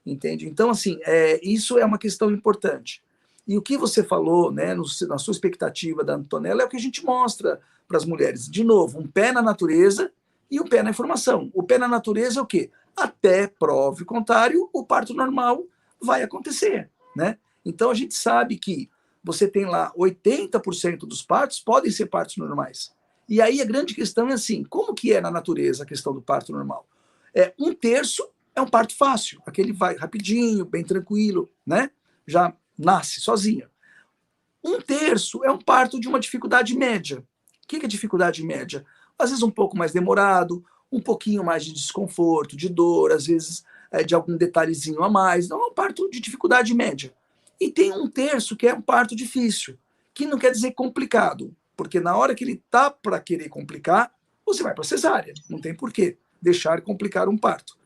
Entende? Então, assim, isso é uma questão importante. E o que você falou, né, na sua expectativa da Antonella, é o que a gente mostra para as mulheres. De novo, um pé na natureza e um pé na informação. O pé na natureza é o quê? Até prove o contrário, o parto normal vai acontecer, né? Então, a gente sabe que você tem lá 80% dos partos podem ser partos normais. E aí a grande questão é assim, como que é na natureza a questão do parto normal? Um terço é um parto fácil, aquele vai rapidinho, bem tranquilo, né? Já nasce sozinha. Um terço é um parto de uma dificuldade média. O que é dificuldade média? Às vezes um pouco mais demorado, um pouquinho mais de desconforto, de dor, às vezes de algum detalhezinho a mais. Não é um parto de dificuldade média. E tem um terço que é um parto difícil, que não quer dizer complicado, porque na hora que ele está para querer complicar, você vai para cesárea. Não tem porquê deixar complicar um parto.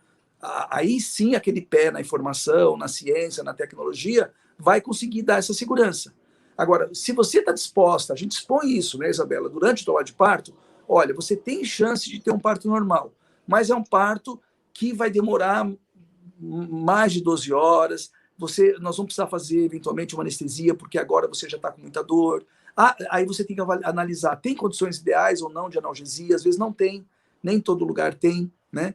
Aí sim, aquele pé na informação, na ciência, na tecnologia, vai conseguir dar essa segurança. Agora, se você está disposta, a gente expõe isso, né, Isabela, durante o trabalho de parto, olha, você tem chance de ter um parto normal, mas é um parto que vai demorar mais de 12 horas, nós vamos precisar fazer, eventualmente, uma anestesia, porque agora você já está com muita dor. Aí você tem que analisar, tem condições ideais ou não de analgesia, às vezes não tem, nem todo lugar tem, né?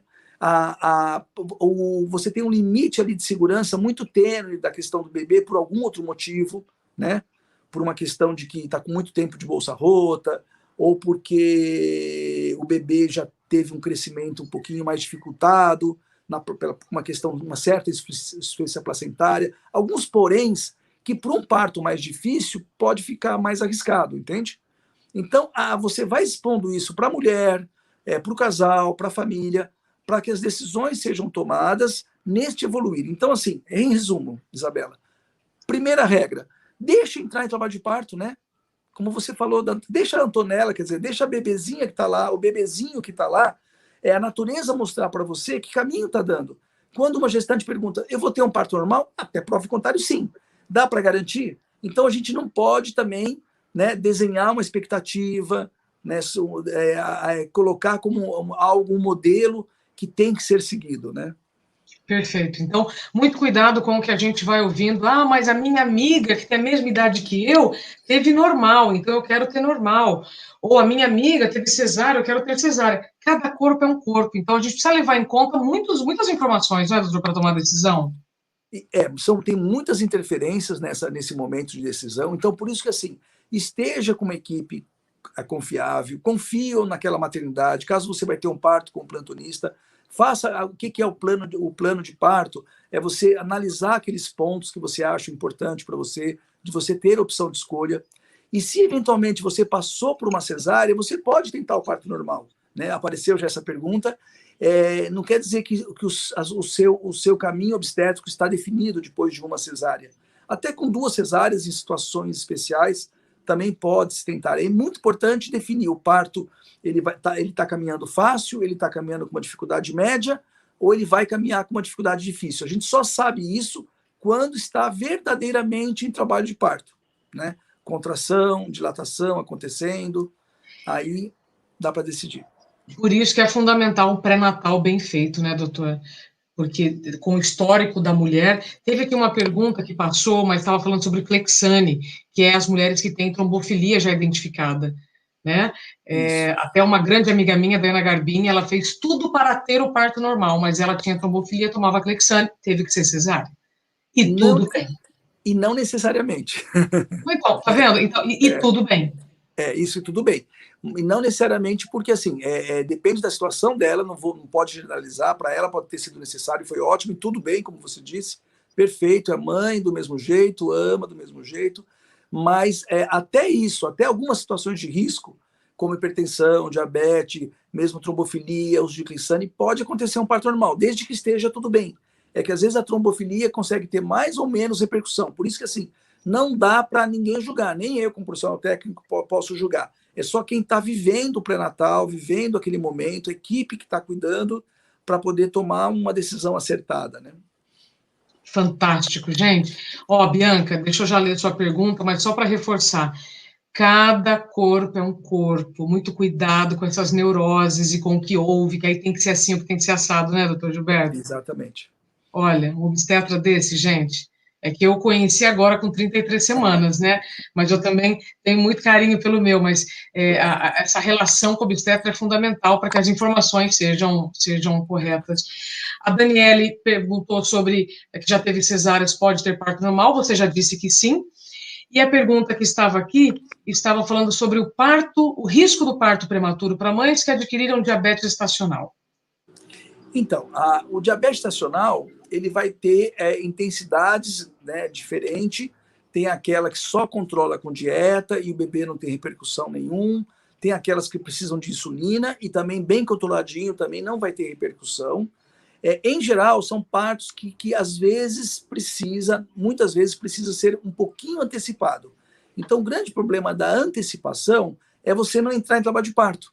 Você tem um limite ali de segurança muito tênue da questão do bebê por algum outro motivo, né? Por uma questão de que está com muito tempo de bolsa rota, ou porque o bebê já teve um crescimento um pouquinho mais dificultado, por uma questão de uma certa insuficiência placentária. Alguns poréns que para um parto mais difícil pode ficar mais arriscado, entende? Então, você vai expondo isso para a mulher, para o casal, para a família, para que as decisões sejam tomadas neste evoluir. Então, assim, em resumo, Isabela, primeira regra, deixa entrar em trabalho de parto, né? Como você falou, deixa a Antonella, quer dizer, deixa a bebezinha que está lá, o bebezinho que está lá, a natureza mostrar para você que caminho está dando. Quando uma gestante pergunta, eu vou ter um parto normal? Até prova o contrário, sim. Dá para garantir? Então, a gente não pode também, né, desenhar uma expectativa, né, colocar como algo, um modelo que tem que ser seguido, né? Perfeito. Então, muito cuidado com o que a gente vai ouvindo. Ah, mas a minha amiga, que tem a mesma idade que eu, teve normal, então eu quero ter normal. Ou a minha amiga teve cesárea, eu quero ter cesárea. Cada corpo é um corpo. Então, a gente precisa levar em conta muitas informações, né, doutor, para tomar decisão. Tem muitas interferências nesse momento de decisão. Então, por isso que, assim, esteja com uma equipe confiável, confie naquela maternidade. Caso você vai ter um parto com um plantonista, faça o que é o plano de parto. É você analisar aqueles pontos que você acha importante para você, de você ter opção de escolha. E se eventualmente você passou por uma cesárea, você pode tentar o parto normal, né? Apareceu já essa pergunta. Não quer dizer que o seu caminho obstétrico está definido depois de uma cesárea. Até com 2 cesáreas em situações especiais, também pode se tentar. É muito importante definir o parto, ele está caminhando fácil, ele está caminhando com uma dificuldade média, ou ele vai caminhar com uma dificuldade difícil. A gente só sabe isso quando está verdadeiramente em trabalho de parto, né? Contração, dilatação acontecendo, aí dá para decidir. Por isso que é fundamental um pré-natal bem feito, né, doutor? Porque com o histórico da mulher, teve aqui uma pergunta que passou, mas estava falando sobre Clexane, que é as mulheres que têm trombofilia já identificada, né? Até uma grande amiga minha, Dana Garbini, ela fez tudo para ter o parto normal, mas ela tinha trombofilia, tomava Clexane, teve que ser cesárea. E Não, tudo bem. e não necessariamente. Então, tá vendo? Então, tudo bem. Isso tudo bem. E não necessariamente porque, assim, depende da situação dela, não pode generalizar, para ela pode ter sido necessário, foi ótimo, e tudo bem, como você disse, perfeito, é mãe do mesmo jeito, ama do mesmo jeito, mas até isso, até algumas situações de risco, como hipertensão, diabetes, mesmo trombofilia, uso de Clexane, pode acontecer um parto normal, desde que esteja tudo bem. É que às vezes a trombofilia consegue ter mais ou menos repercussão, por isso que, assim, não dá para ninguém julgar, nem eu, como profissional técnico, posso julgar. É só quem está vivendo o pré-natal, vivendo aquele momento, a equipe que está cuidando, para poder tomar uma decisão acertada, né? Fantástico, gente. Ó, Bianca, deixa eu já ler sua pergunta, mas só para reforçar. Cada corpo é um corpo, muito cuidado com essas neuroses e com o que houve, que aí tem que ser assim, o que tem que ser assado, né, doutor Gilberto? Exatamente. Olha, um obstetra desse, gente, é que eu conheci agora com 33 semanas, né? Mas eu também tenho muito carinho pelo meu, mas essa relação com o obstetra é fundamental para que as informações sejam corretas. A Daniele perguntou sobre que já teve cesáreas, pode ter parto normal, você já disse que sim. E a pergunta que estava aqui estava falando sobre o risco do parto prematuro para mães que adquiriram diabetes estacional. Então, o diabetes estacional, ele vai ter intensidades, né, diferentes. Tem aquela que só controla com dieta e o bebê não tem repercussão nenhum. Tem aquelas que precisam de insulina e também bem controladinho, também não vai ter repercussão. Em geral, são partos que às vezes muitas vezes precisa ser um pouquinho antecipado. Então, o grande problema da antecipação é você não entrar em trabalho de parto.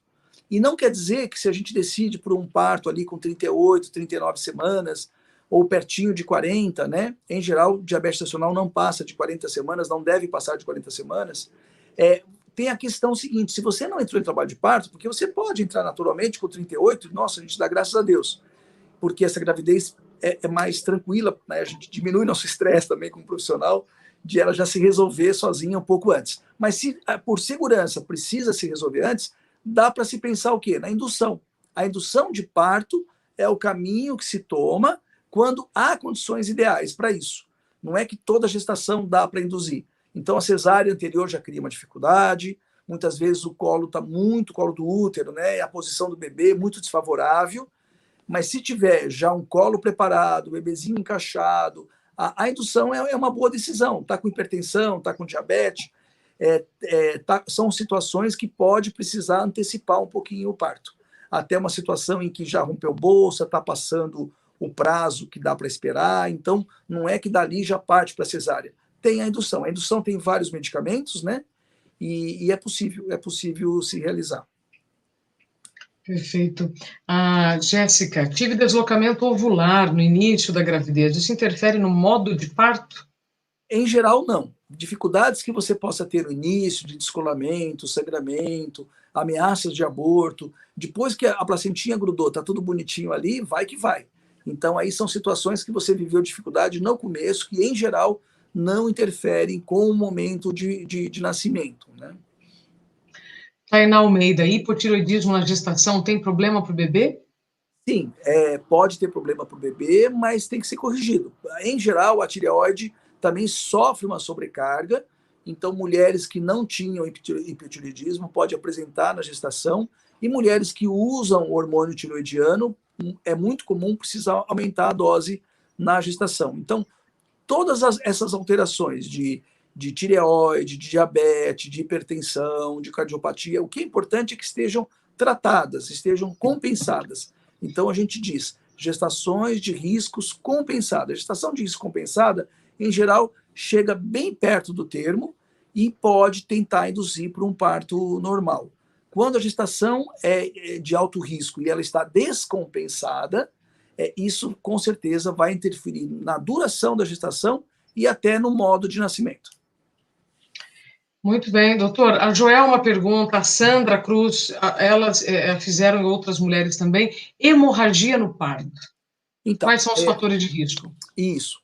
E não quer dizer que se a gente decide por um parto ali com 38, 39 semanas, ou pertinho de 40, né? Em geral, diabetes estacional não passa de 40 semanas, não deve passar de 40 semanas. Tem a questão seguinte, se você não entrou em trabalho de parto, porque você pode entrar naturalmente com 38, nossa, a gente dá graças a Deus, porque essa gravidez é mais tranquila, né? A gente diminui nosso estresse também como profissional, de ela já se resolver sozinha um pouco antes. Mas se por segurança precisa se resolver antes, dá para se pensar o quê? Na indução. A indução de parto é o caminho que se toma quando há condições ideais para isso. Não é que toda gestação dá para induzir. Então, a cesárea anterior já cria uma dificuldade, muitas vezes o colo está muito, colo do útero, né? A posição do bebê muito desfavorável, mas se tiver já um colo preparado, o bebezinho encaixado, a indução é uma boa decisão. Está com hipertensão, está com diabetes, são situações que pode precisar antecipar um pouquinho o parto. Até uma situação em que já rompeu bolsa, está passando o prazo que dá para esperar, então não é que dali já parte para cesárea. Tem a indução. A indução tem vários medicamentos, né? E é possível se realizar. Perfeito. Jéssica, tive deslocamento ovular no início da gravidez. Isso interfere no modo de parto? Em geral, não. Dificuldades que você possa ter no início, de descolamento, sangramento, ameaças de aborto, depois que a placentinha grudou, tá tudo bonitinho ali, vai que vai. Então, aí são situações que você viveu dificuldade no começo, que, em geral, não interferem com o momento de nascimento, né? Tainá Almeida, hipotiroidismo na gestação tem problema para o bebê? Sim, pode ter problema para o bebê, mas tem que ser corrigido. Em geral, a tireoide também sofre uma sobrecarga, então mulheres que não tinham hipotireoidismo podem apresentar na gestação, e mulheres que usam o hormônio tireoidiano, é muito comum precisar aumentar a dose na gestação. Então, todas essas alterações de tireoide, de diabetes, de hipertensão, de cardiopatia, o que é importante é que estejam tratadas, estejam compensadas. Então, a gente diz gestações de riscos compensadas. A gestação de risco compensada, em geral, chega bem perto do termo e pode tentar induzir para um parto normal. Quando a gestação é de alto risco e ela está descompensada, isso com certeza vai interferir na duração da gestação e até no modo de nascimento. Muito bem, doutor. A Joelma pergunta, a Sandra Cruz, elas fizeram e outras mulheres também, hemorragia no parto. Então, quais são os fatores de risco? Isso.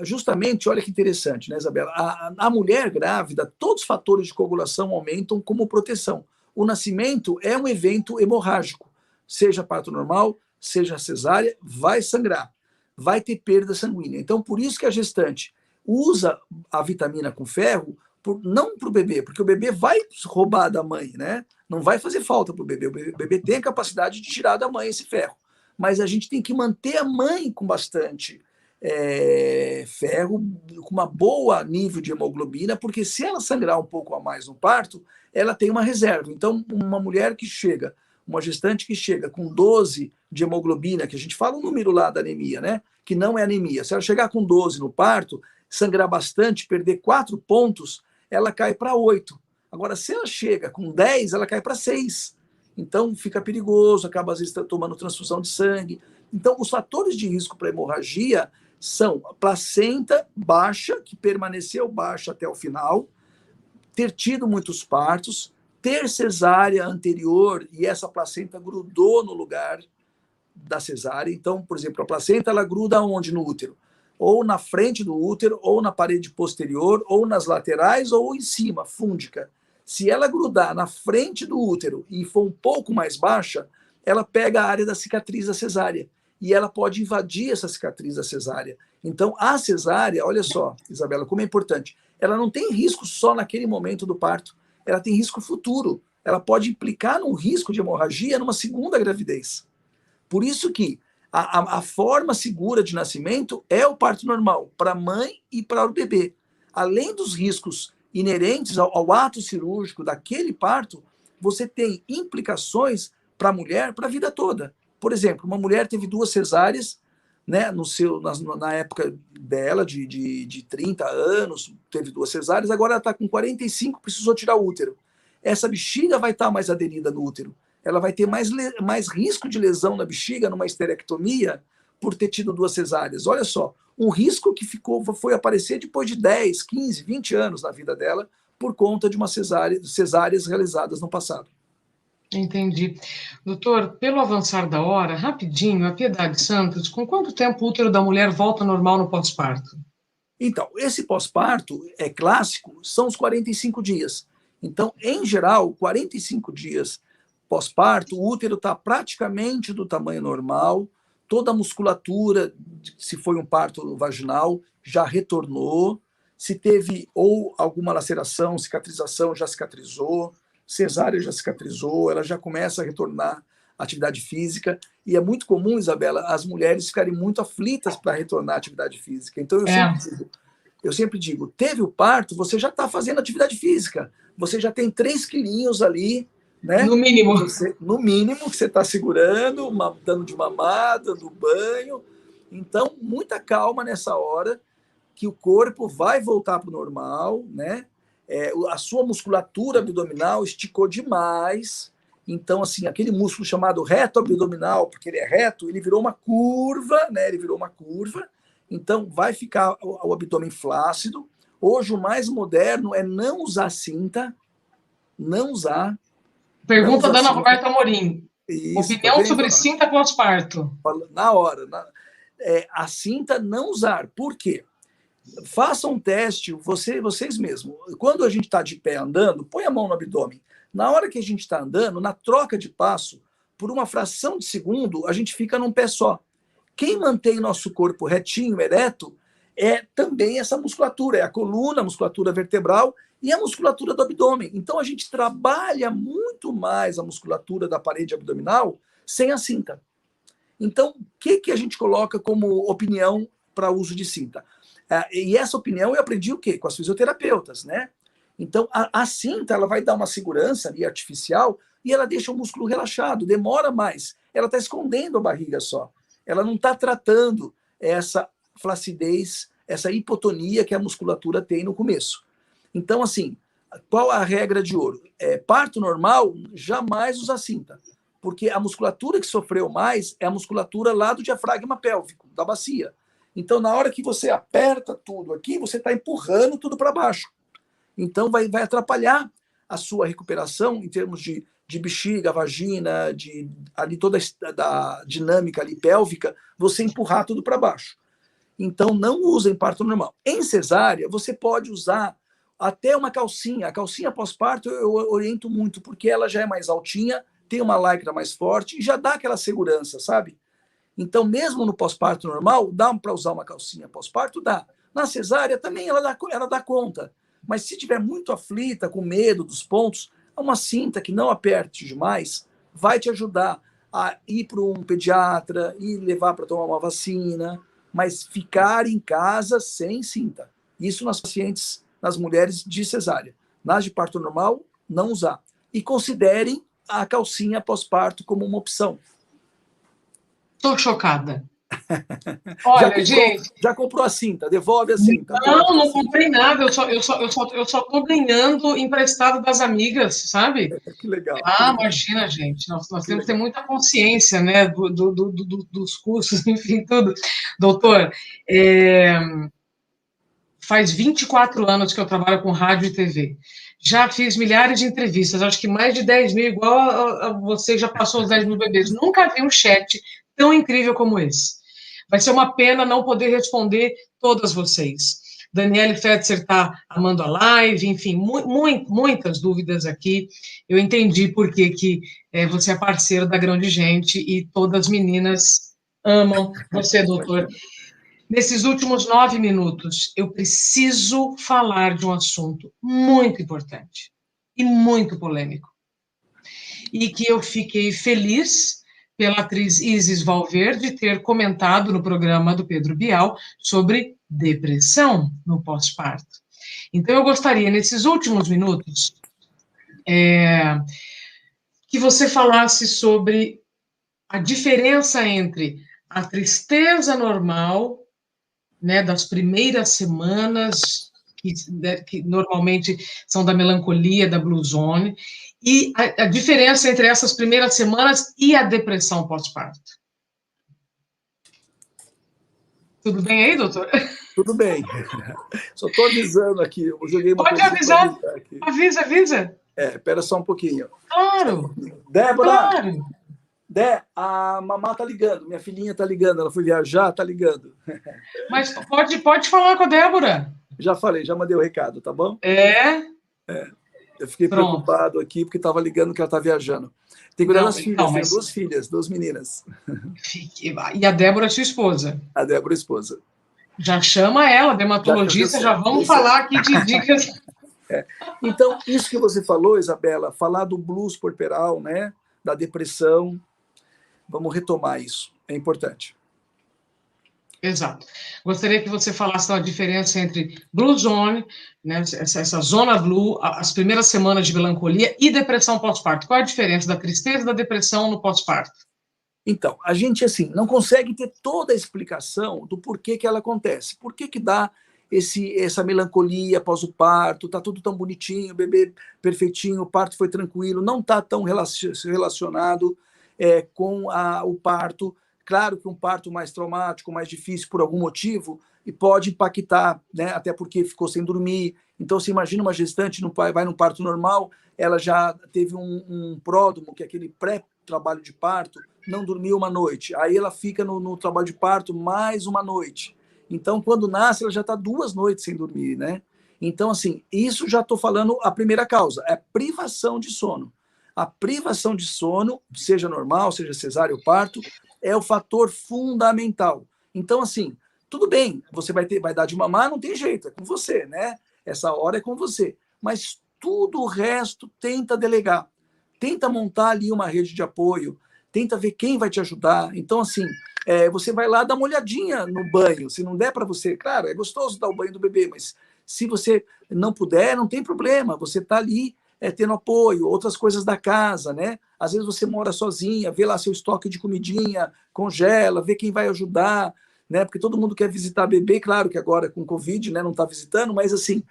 Justamente, olha que interessante, né, Isabela? A mulher grávida, todos os fatores de coagulação aumentam como proteção. o nascimento é um evento hemorrágico, seja parto normal, seja cesárea, vai sangrar, vai ter perda sanguínea. Então, por isso que a gestante usa a vitamina com ferro, não para o bebê, porque o bebê vai roubar da mãe, né? Não vai fazer falta para o bebê. O bebê tem a capacidade de tirar da mãe esse ferro. Mas a gente tem que manter a mãe com bastante ferro, com uma boa nível de hemoglobina, porque se ela sangrar um pouco a mais no parto, ela tem uma reserva. Então, uma mulher que chega, uma gestante que chega com 12 de hemoglobina, que a gente fala um número lá da anemia, né? Que não é anemia. Se ela chegar com 12 no parto, sangrar bastante, perder 4 pontos, ela cai para 8. Agora, se ela chega com 10, ela cai para 6. Então, fica perigoso, acaba às vezes tomando transfusão de sangue. Então, os fatores de risco para hemorragia são a placenta baixa, que permaneceu baixa até o final, ter tido muitos partos, ter cesárea anterior e essa placenta grudou no lugar da cesárea. Então, por exemplo, a placenta ela gruda onde no útero? Ou na frente do útero, ou na parede posterior, ou nas laterais, ou em cima, fúndica. Se ela grudar na frente do útero e for um pouco mais baixa, ela pega a área da cicatriz da cesárea. E ela pode invadir essa cicatriz da cesárea. Então, a cesárea, olha só, Isabela, como é importante, ela não tem risco só naquele momento do parto, ela tem risco futuro. Ela pode implicar num risco de hemorragia numa segunda gravidez. Por isso que a forma segura de nascimento é o parto normal, para a mãe e para o bebê. Além dos riscos inerentes ao ato cirúrgico daquele parto, você tem implicações para a mulher para a vida toda. Por exemplo, uma mulher teve 2 cesáreas, né, na época dela, de 30 anos, teve 2 cesáreas, agora ela está com 45, precisou tirar o útero. Essa bexiga vai estar mais aderida no útero. Ela vai ter mais risco de lesão na bexiga, numa esterectomia, por ter tido 2 cesáreas. Olha só, um risco que foi aparecer depois de 10, 15, 20 anos na vida dela, por conta de uma cesáreas realizadas no passado. Entendi. Doutor, pelo avançar da hora, rapidinho, a Piedade Santos, com quanto tempo o útero da mulher volta ao normal no pós-parto? Então, esse pós-parto é clássico, são os 45 dias. Então, em geral, 45 dias pós-parto, o útero está praticamente do tamanho normal, toda a musculatura, se foi um parto vaginal, já retornou, se teve ou alguma laceração, cicatrização, já cicatrizou, cesárea já cicatrizou, ela já começa a retornar à atividade física, e é muito comum, Isabela, as mulheres ficarem muito aflitas para retornar à atividade física. Então, eu sempre digo, teve o parto, você já está fazendo atividade física, você já tem 3 quilinhos ali, né? No mínimo. No mínimo, que você está segurando, dando de mamar, dando banho. Então, muita calma nessa hora, que o corpo vai voltar para o normal, né? A sua musculatura abdominal esticou demais. Então, assim, aquele músculo chamado reto abdominal, porque ele é reto, ele virou uma curva, né? Ele virou uma curva. Então, vai ficar o abdômen flácido. Hoje, o mais moderno é não usar cinta, não usar. Pergunta da Ana Roberta Amorim. Isso, opinião sobre cinta pós-parto. Na hora. A cinta não usar. Por quê? Façam um teste, vocês mesmos. Quando a gente está de pé andando, põe a mão no abdômen. Na hora que a gente está andando, na troca de passo, por uma fração de segundo, a gente fica num pé só. Quem mantém nosso corpo retinho, ereto, é também essa musculatura, é a coluna, a musculatura vertebral e a musculatura do abdômen. Então, a gente trabalha muito mais a musculatura da parede abdominal sem a cinta. Então, o que a gente coloca como opinião para uso de cinta? E essa opinião eu aprendi o quê? Com as fisioterapeutas, né? Então, a cinta ela vai dar uma segurança ali artificial e ela deixa o músculo relaxado, demora mais. Ela está escondendo a barriga só. Ela não está tratando essa flacidez, essa hipotonia que a musculatura tem no começo. Então, assim, qual a regra de ouro? Parto normal, jamais usa cinta, porque a musculatura que sofreu mais é a musculatura lá do diafragma pélvico, da bacia. Então, na hora que você aperta tudo aqui, você está empurrando tudo para baixo. Então, vai atrapalhar a sua recuperação em termos de bexiga, vagina, ali toda da dinâmica ali pélvica, você empurrar tudo para baixo. Então, não usa em parto normal. Em cesárea, você pode usar até uma calcinha. A calcinha pós-parto eu oriento muito, porque ela já é mais altinha, tem uma lycra mais forte e já dá aquela segurança, sabe? Então, mesmo no pós-parto normal, dá para usar uma calcinha pós-parto? Dá. Na cesárea também ela dá conta. Mas se tiver muito aflita, com medo dos pontos, uma cinta que não aperte demais vai te ajudar a ir para um pediatra e levar para tomar uma vacina, mas ficar em casa sem cinta. Isso nas pacientes, nas mulheres de cesárea. Nas de parto normal, não usar. E considerem a calcinha pós-parto como uma opção. Estou chocada. Olha, gente. Já comprou a cinta? Devolve a cinta. Não comprei nada. Eu só tô ganhando emprestado das amigas, sabe? Que legal. Imagina, gente. Nós temos que ter muita consciência, né, dos cursos, enfim, tudo. Doutor, faz 24 anos que eu trabalho com rádio e TV. Já fiz milhares de entrevistas, acho que mais de 10 mil, igual a você já passou os 10 mil bebês. Nunca vi um chat tão incrível como esse. Vai ser uma pena não poder responder todas vocês. Daniele Fetzer está amando a live, enfim, muitas dúvidas aqui. Eu entendi por que você é parceiro da Grão de Gente e todas as meninas amam você, doutor. Nesses últimos 9 minutos, eu preciso falar de um assunto muito importante e muito polêmico. E que eu fiquei feliz pela atriz Isis Valverde ter comentado no programa do Pedro Bial sobre depressão no pós-parto. Então, eu gostaria, nesses últimos minutos, que você falasse sobre a diferença entre a tristeza normal, né, das primeiras semanas, que normalmente são da melancolia, da blue zone, e a diferença entre essas primeiras semanas e a depressão pós-parto. Tudo bem aí, doutor? Tudo bem. Só estou avisando aqui. Eu joguei uma Pode avisar. Aqui. Avisa. Espera só um pouquinho. Claro. Débora! Claro. A mamá tá ligando, minha filhinha tá ligando, ela foi viajar, tá ligando. Mas pode falar com a Débora. Já falei, já mandei o recado, tá bom? Eu fiquei preocupado aqui porque estava ligando que ela tá viajando. Tem que cuidar das filhas, tenho 2 filhas, 2 meninas. E a Débora é sua esposa? A Débora é esposa. Já chama ela, dermatologista, já vamos falar aqui de dicas. Então, isso que você falou, Isabela, falar do blues puerperal, né, da depressão, vamos retomar isso, é importante. Exato. Gostaria que você falasse a diferença entre blue zone, né, essa zona blue, as primeiras semanas de melancolia e depressão pós-parto. Qual é a diferença da tristeza e da depressão no pós-parto? Então, a gente, assim, não consegue ter toda a explicação do porquê que ela acontece. Por que dá essa melancolia após o parto, tá tudo tão bonitinho, o bebê perfeitinho, o parto foi tranquilo, não está tão relacionado com o parto. Claro que um parto mais traumático, mais difícil por algum motivo, e pode impactar, né? Até porque ficou sem dormir. Então, você imagina uma gestante, vai num parto normal, ela já teve um pródromo, que é aquele pré-trabalho de parto, não dormiu uma noite. Aí ela fica no trabalho de parto mais uma noite. Então, quando nasce, ela já está 2 noites sem dormir, né? Então, assim, isso já estou falando a primeira causa, é privação de sono. A privação de sono, seja normal, seja cesárea ou parto, é o fator fundamental. Então, assim, tudo bem, você vai dar de mamar, não tem jeito, é com você, né? Essa hora é com você. Mas tudo o resto tenta delegar. Tenta montar ali uma rede de apoio, tenta ver quem vai te ajudar. Então, assim, você vai lá dar uma olhadinha no banho. Se não der para você, claro, é gostoso dar o banho do bebê, mas se você não puder, não tem problema. Você está ali tendo apoio, outras coisas da casa, né? Às vezes você mora sozinha, vê lá seu estoque de comidinha, congela, vê quem vai ajudar, né? Porque todo mundo quer visitar bebê, claro que agora com Covid, né, não está visitando, mas assim,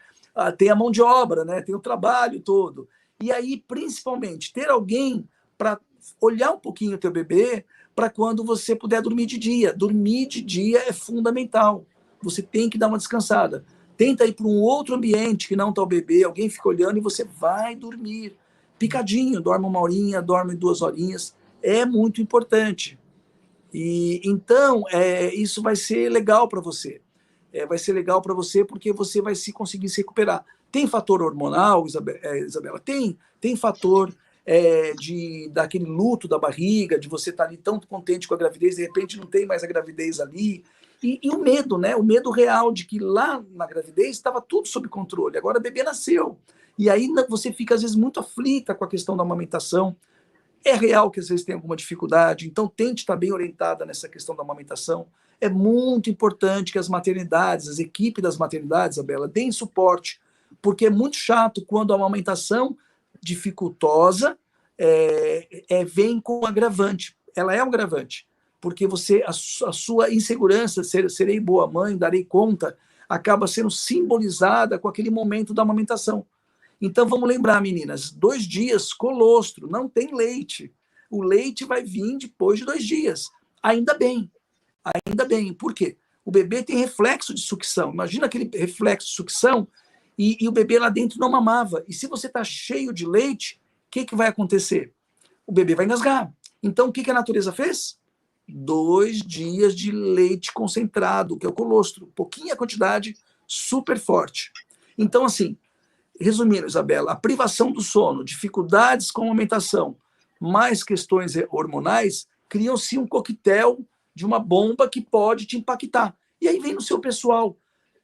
tem a mão de obra, né? Tem o trabalho todo. E aí, principalmente, ter alguém para olhar um pouquinho o teu bebê para quando você puder dormir de dia. Dormir de dia é fundamental. Você tem que dar uma descansada. Tenta ir para um outro ambiente que não está o bebê, alguém fica olhando e você vai dormir. Picadinho, dorme 1 horinha, dorme 2 horinhas. É muito importante. E então, isso vai ser legal para você. Vai ser legal para você porque você vai conseguir se recuperar. Tem fator hormonal, Isabela? Tem fator daquele luto da barriga, de você estar ali tão contente com a gravidez, de repente não tem mais a gravidez ali. E o medo, né? O medo real de que lá na gravidez estava tudo sob controle, agora o bebê nasceu. E aí você fica, às vezes, muito aflita com a questão da amamentação. É real que às vezes tem alguma dificuldade, então tente estar bem orientada nessa questão da amamentação. É muito importante que as maternidades, as equipes das maternidades, Isabela, deem suporte, porque é muito chato quando a amamentação dificultosa vem com um agravante. Ela é um agravante, porque a sua insegurança, serei boa mãe, darei conta, acaba sendo simbolizada com aquele momento da amamentação. Então, vamos lembrar, meninas, 2 dias, colostro, não tem leite. O leite vai vir depois de 2 dias. Ainda bem. Por quê? O bebê tem reflexo de sucção. Imagina aquele reflexo de sucção e o bebê lá dentro não mamava. E se você está cheio de leite, o que vai acontecer? O bebê vai engasgar. Então, o que a natureza fez? 2 dias de leite concentrado, que é o colostro. Pouquinha quantidade, super forte. Então, assim, resumindo, Isabela, a privação do sono, dificuldades com a alimentação, mais questões hormonais, criam-se um coquetel de uma bomba que pode te impactar. E aí vem no seu pessoal,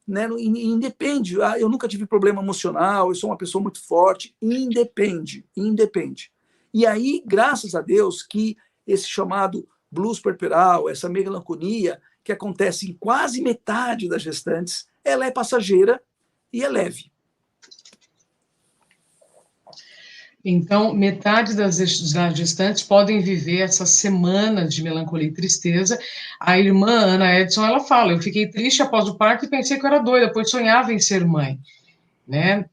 né? Independe. Eu nunca tive problema emocional, eu sou uma pessoa muito forte. Independe. E aí, graças a Deus, que esse chamado blues puerperal, essa melancolia, que acontece em quase metade das gestantes, ela é passageira e é leve. Então, metade das gestantes podem viver essas semanas de melancolia e tristeza. A irmã Ana Edson, ela fala, eu fiquei triste após o parto e pensei que eu era doida, pois sonhava em ser mãe, né?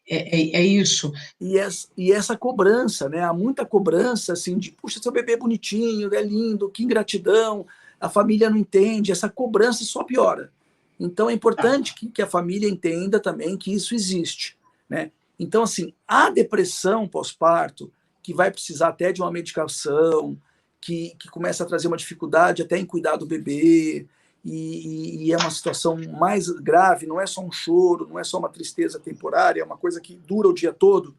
É isso. E essa cobrança, né? Há muita cobrança, assim, de, puxa, seu bebê é bonitinho, é lindo, que ingratidão, a família não entende, essa cobrança só piora. Então, é importante que a família entenda também que isso existe, né? Então, assim, a depressão pós-parto, que vai precisar até de uma medicação, que começa a trazer uma dificuldade até em cuidar do bebê, e é uma situação mais grave, não é só um choro, não é só uma tristeza temporária, é uma coisa que dura o dia todo,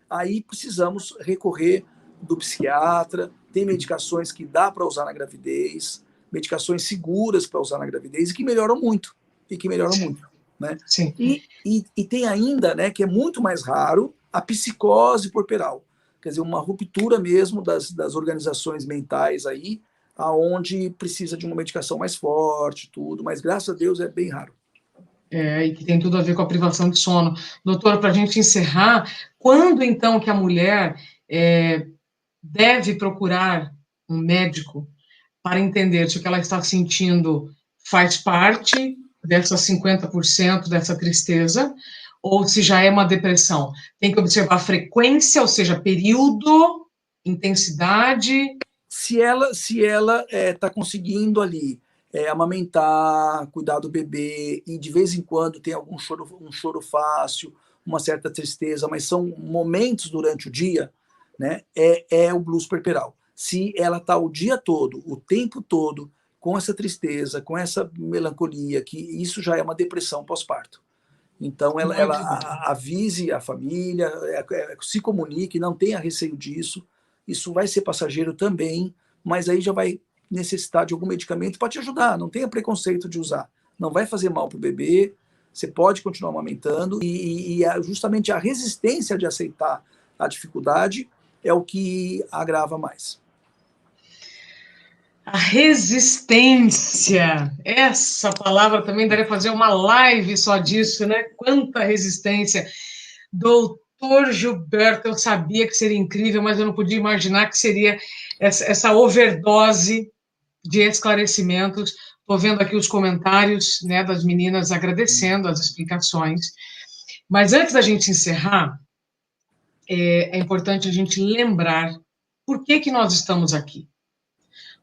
aí precisamos recorrer do psiquiatra, tem medicações que dá para usar na gravidez, medicações seguras para usar na gravidez e que melhoram muito, né? Sim. E tem ainda, né, que é muito mais raro, a psicose puerperal, quer dizer, uma ruptura mesmo das organizações mentais aí, aonde precisa de uma medicação mais forte, tudo, mas graças a Deus é bem raro. E que tem tudo a ver com a privação de sono. Doutora, para a gente encerrar, quando então que a mulher deve procurar um médico para entender se o que ela está sentindo faz parte dessas 50% dessa tristeza, ou se já é uma depressão? Tem que observar a frequência, ou seja, período, intensidade. Se ela está conseguindo ali amamentar, cuidar do bebê, e de vez em quando tem um choro fácil, uma certa tristeza, mas são momentos durante o dia, né? É o blues puerperal. Se ela está o dia todo, o tempo todo, com essa tristeza, com essa melancolia, que isso já é uma depressão pós-parto. Então, ela avise a família, se comunique, não tenha receio disso. Isso vai ser passageiro também, mas aí já vai necessitar de algum medicamento para te ajudar. Não tenha preconceito de usar. Não vai fazer mal para o bebê, você pode continuar amamentando, e justamente a resistência de aceitar a dificuldade é o que agrava mais. A resistência, essa palavra também daria fazer uma live só disso, né? Quanta resistência. Doutor Gilberto, eu sabia que seria incrível, mas eu não podia imaginar que seria essa overdose de esclarecimentos. Estou vendo aqui os comentários, né, das meninas agradecendo as explicações. Mas antes da gente encerrar, é importante a gente lembrar por que nós estamos aqui.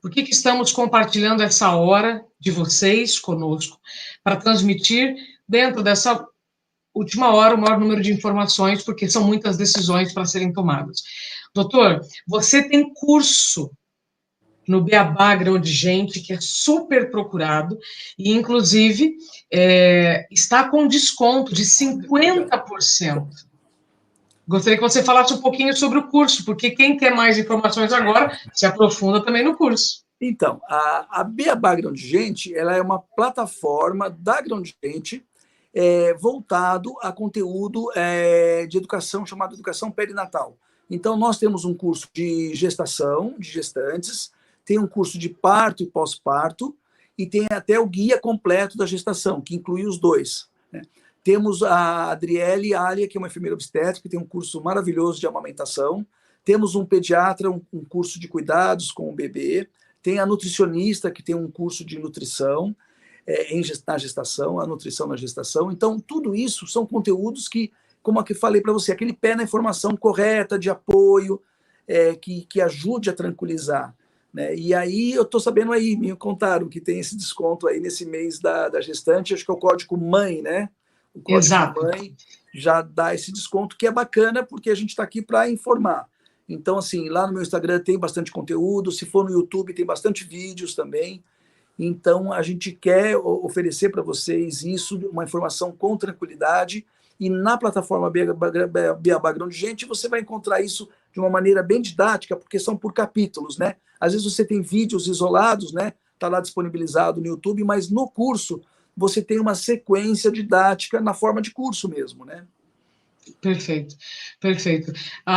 Por que estamos compartilhando essa hora de vocês conosco para transmitir dentro dessa última hora o maior número de informações, porque são muitas decisões para serem tomadas. Doutor, você tem curso no Beabá Grão de Gente, que é super procurado, e inclusive está com desconto de 50%. Gostaria que você falasse um pouquinho sobre o curso, porque quem quer mais informações agora se aprofunda também no curso. Então, a Beabá Grão de Gente, ela é uma plataforma da Grão de Gente voltado a conteúdo de educação chamado Educação Perinatal. Então, nós temos um curso de gestação, de gestantes, tem um curso de parto e pós-parto, e tem até o guia completo da gestação, que inclui os dois, né? Temos a Adriele Alia, que é uma enfermeira obstétrica, que tem um curso maravilhoso de amamentação. Temos um pediatra, um curso de cuidados com o bebê. Tem a nutricionista, que tem um curso de nutrição na gestação, a nutrição na gestação. Então, tudo isso são conteúdos que, como eu falei para você, aquele pé na informação correta, de apoio, que ajude a tranquilizar, né? E aí eu estou sabendo aí, me contaram que tem esse desconto aí nesse mês da gestante, acho que é o código MãE, né? O código Exato. MãE já dá esse desconto, que é bacana, porque a gente está aqui para informar. Então, assim, lá no meu Instagram tem bastante conteúdo, se for no YouTube tem bastante vídeos também. Então, a gente quer oferecer para vocês isso, uma informação com tranquilidade, e na plataforma Beabá Grão de Gente você vai encontrar isso de uma maneira bem didática, porque são por capítulos, né? Às vezes você tem vídeos isolados, né? Está lá disponibilizado no YouTube, mas no curso você tem uma sequência didática na forma de curso mesmo, né? Perfeito, perfeito.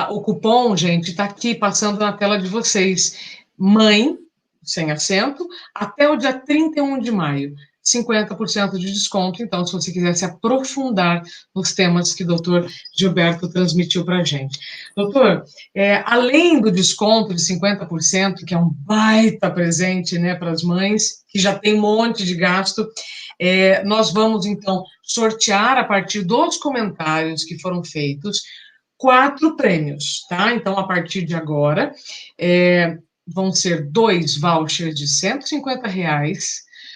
O cupom, gente, está aqui passando na tela de vocês. Mãe, sem acento, até o dia 31 de maio. 50% de desconto, então, se você quiser se aprofundar nos temas que o doutor Gilberto transmitiu para a gente. Doutor, além do desconto de 50%, que é um baita presente, né, para as mães, que já tem um monte de gasto, nós vamos, então, sortear, a partir dos comentários que foram feitos, 4 prêmios, tá? Então, a partir de agora, vão ser 2 vouchers de R$ 150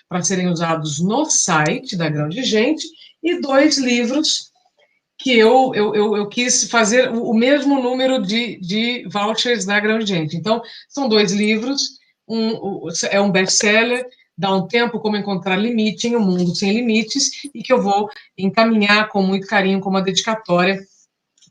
para serem usados no site da Grão de Gente e 2 livros que eu quis fazer o mesmo número de vouchers da Grão de Gente. Então, são 2 livros, é um best-seller, Dá um Tempo, Como Encontrar Limite em um Mundo Sem Limites, e que eu vou encaminhar com muito carinho, com uma dedicatória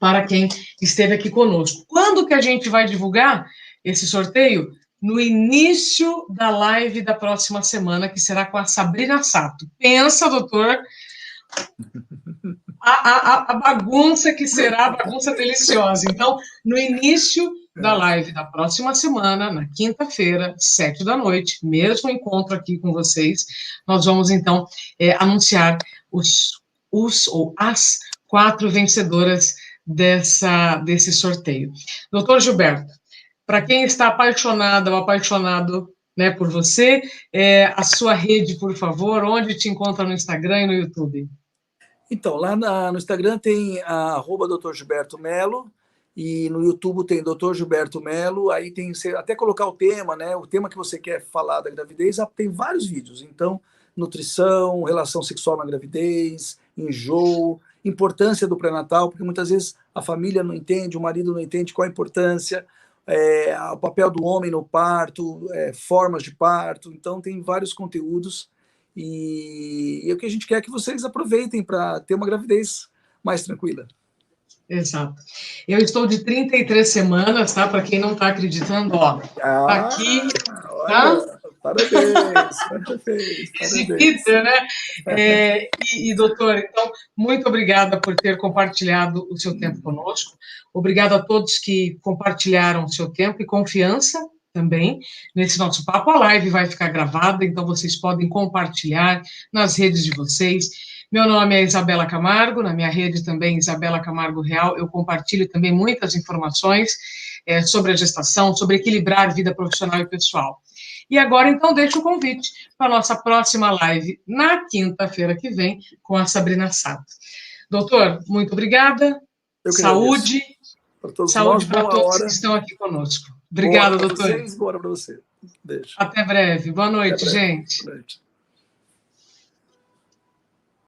para quem esteve aqui conosco. Quando que a gente vai divulgar esse sorteio? No início da live da próxima semana, que será com a Sabrina Sato. Pensa, doutor, a bagunça que será, a bagunça deliciosa. Então, no início da live da próxima semana, na quinta-feira, 7 da noite, mesmo encontro aqui com vocês, nós vamos, então, anunciar os ou as 4 vencedoras desse sorteio. Doutor Gilberto, para quem está apaixonada ou apaixonado, né, por você, a sua rede, por favor, onde te encontra no Instagram e no YouTube? Então, lá no Instagram tem @Dr. Gilberto Melo, e no YouTube tem Dr. Gilberto Melo, aí tem até colocar o tema, né? O tema que você quer falar da gravidez, tem vários vídeos. Então, nutrição, relação sexual na gravidez, enjoo, importância do pré-natal, porque muitas vezes a família não entende, o marido não entende qual a importância, o papel do homem no parto, formas de parto. Então, tem vários conteúdos. E o que a gente quer é que vocês aproveitem para ter uma gravidez mais tranquila. Exato. Eu estou de 33 semanas, tá? Para quem não está acreditando, ó. Tá aqui, tá? Olha, parabéns, parabéns. Esse Peter, né? Doutor, então, muito obrigada por ter compartilhado o seu tempo conosco. Obrigado a todos que compartilharam o seu tempo e confiança também nesse nosso papo. A live vai ficar gravada, então vocês podem compartilhar nas redes de vocês. Meu nome é Isabela Camargo, na minha rede também, Isabela Camargo Real, eu compartilho também muitas informações sobre a gestação, sobre equilibrar vida profissional e pessoal. E agora, então, deixo o convite para a nossa próxima live, na quinta-feira que vem, com a Sabrina Sato. Doutor, muito obrigada. Saúde. Saúde para todos que estão aqui conosco. Obrigada, doutor. Bora para você. Beijo. Até breve. Boa noite, gente. Boa noite.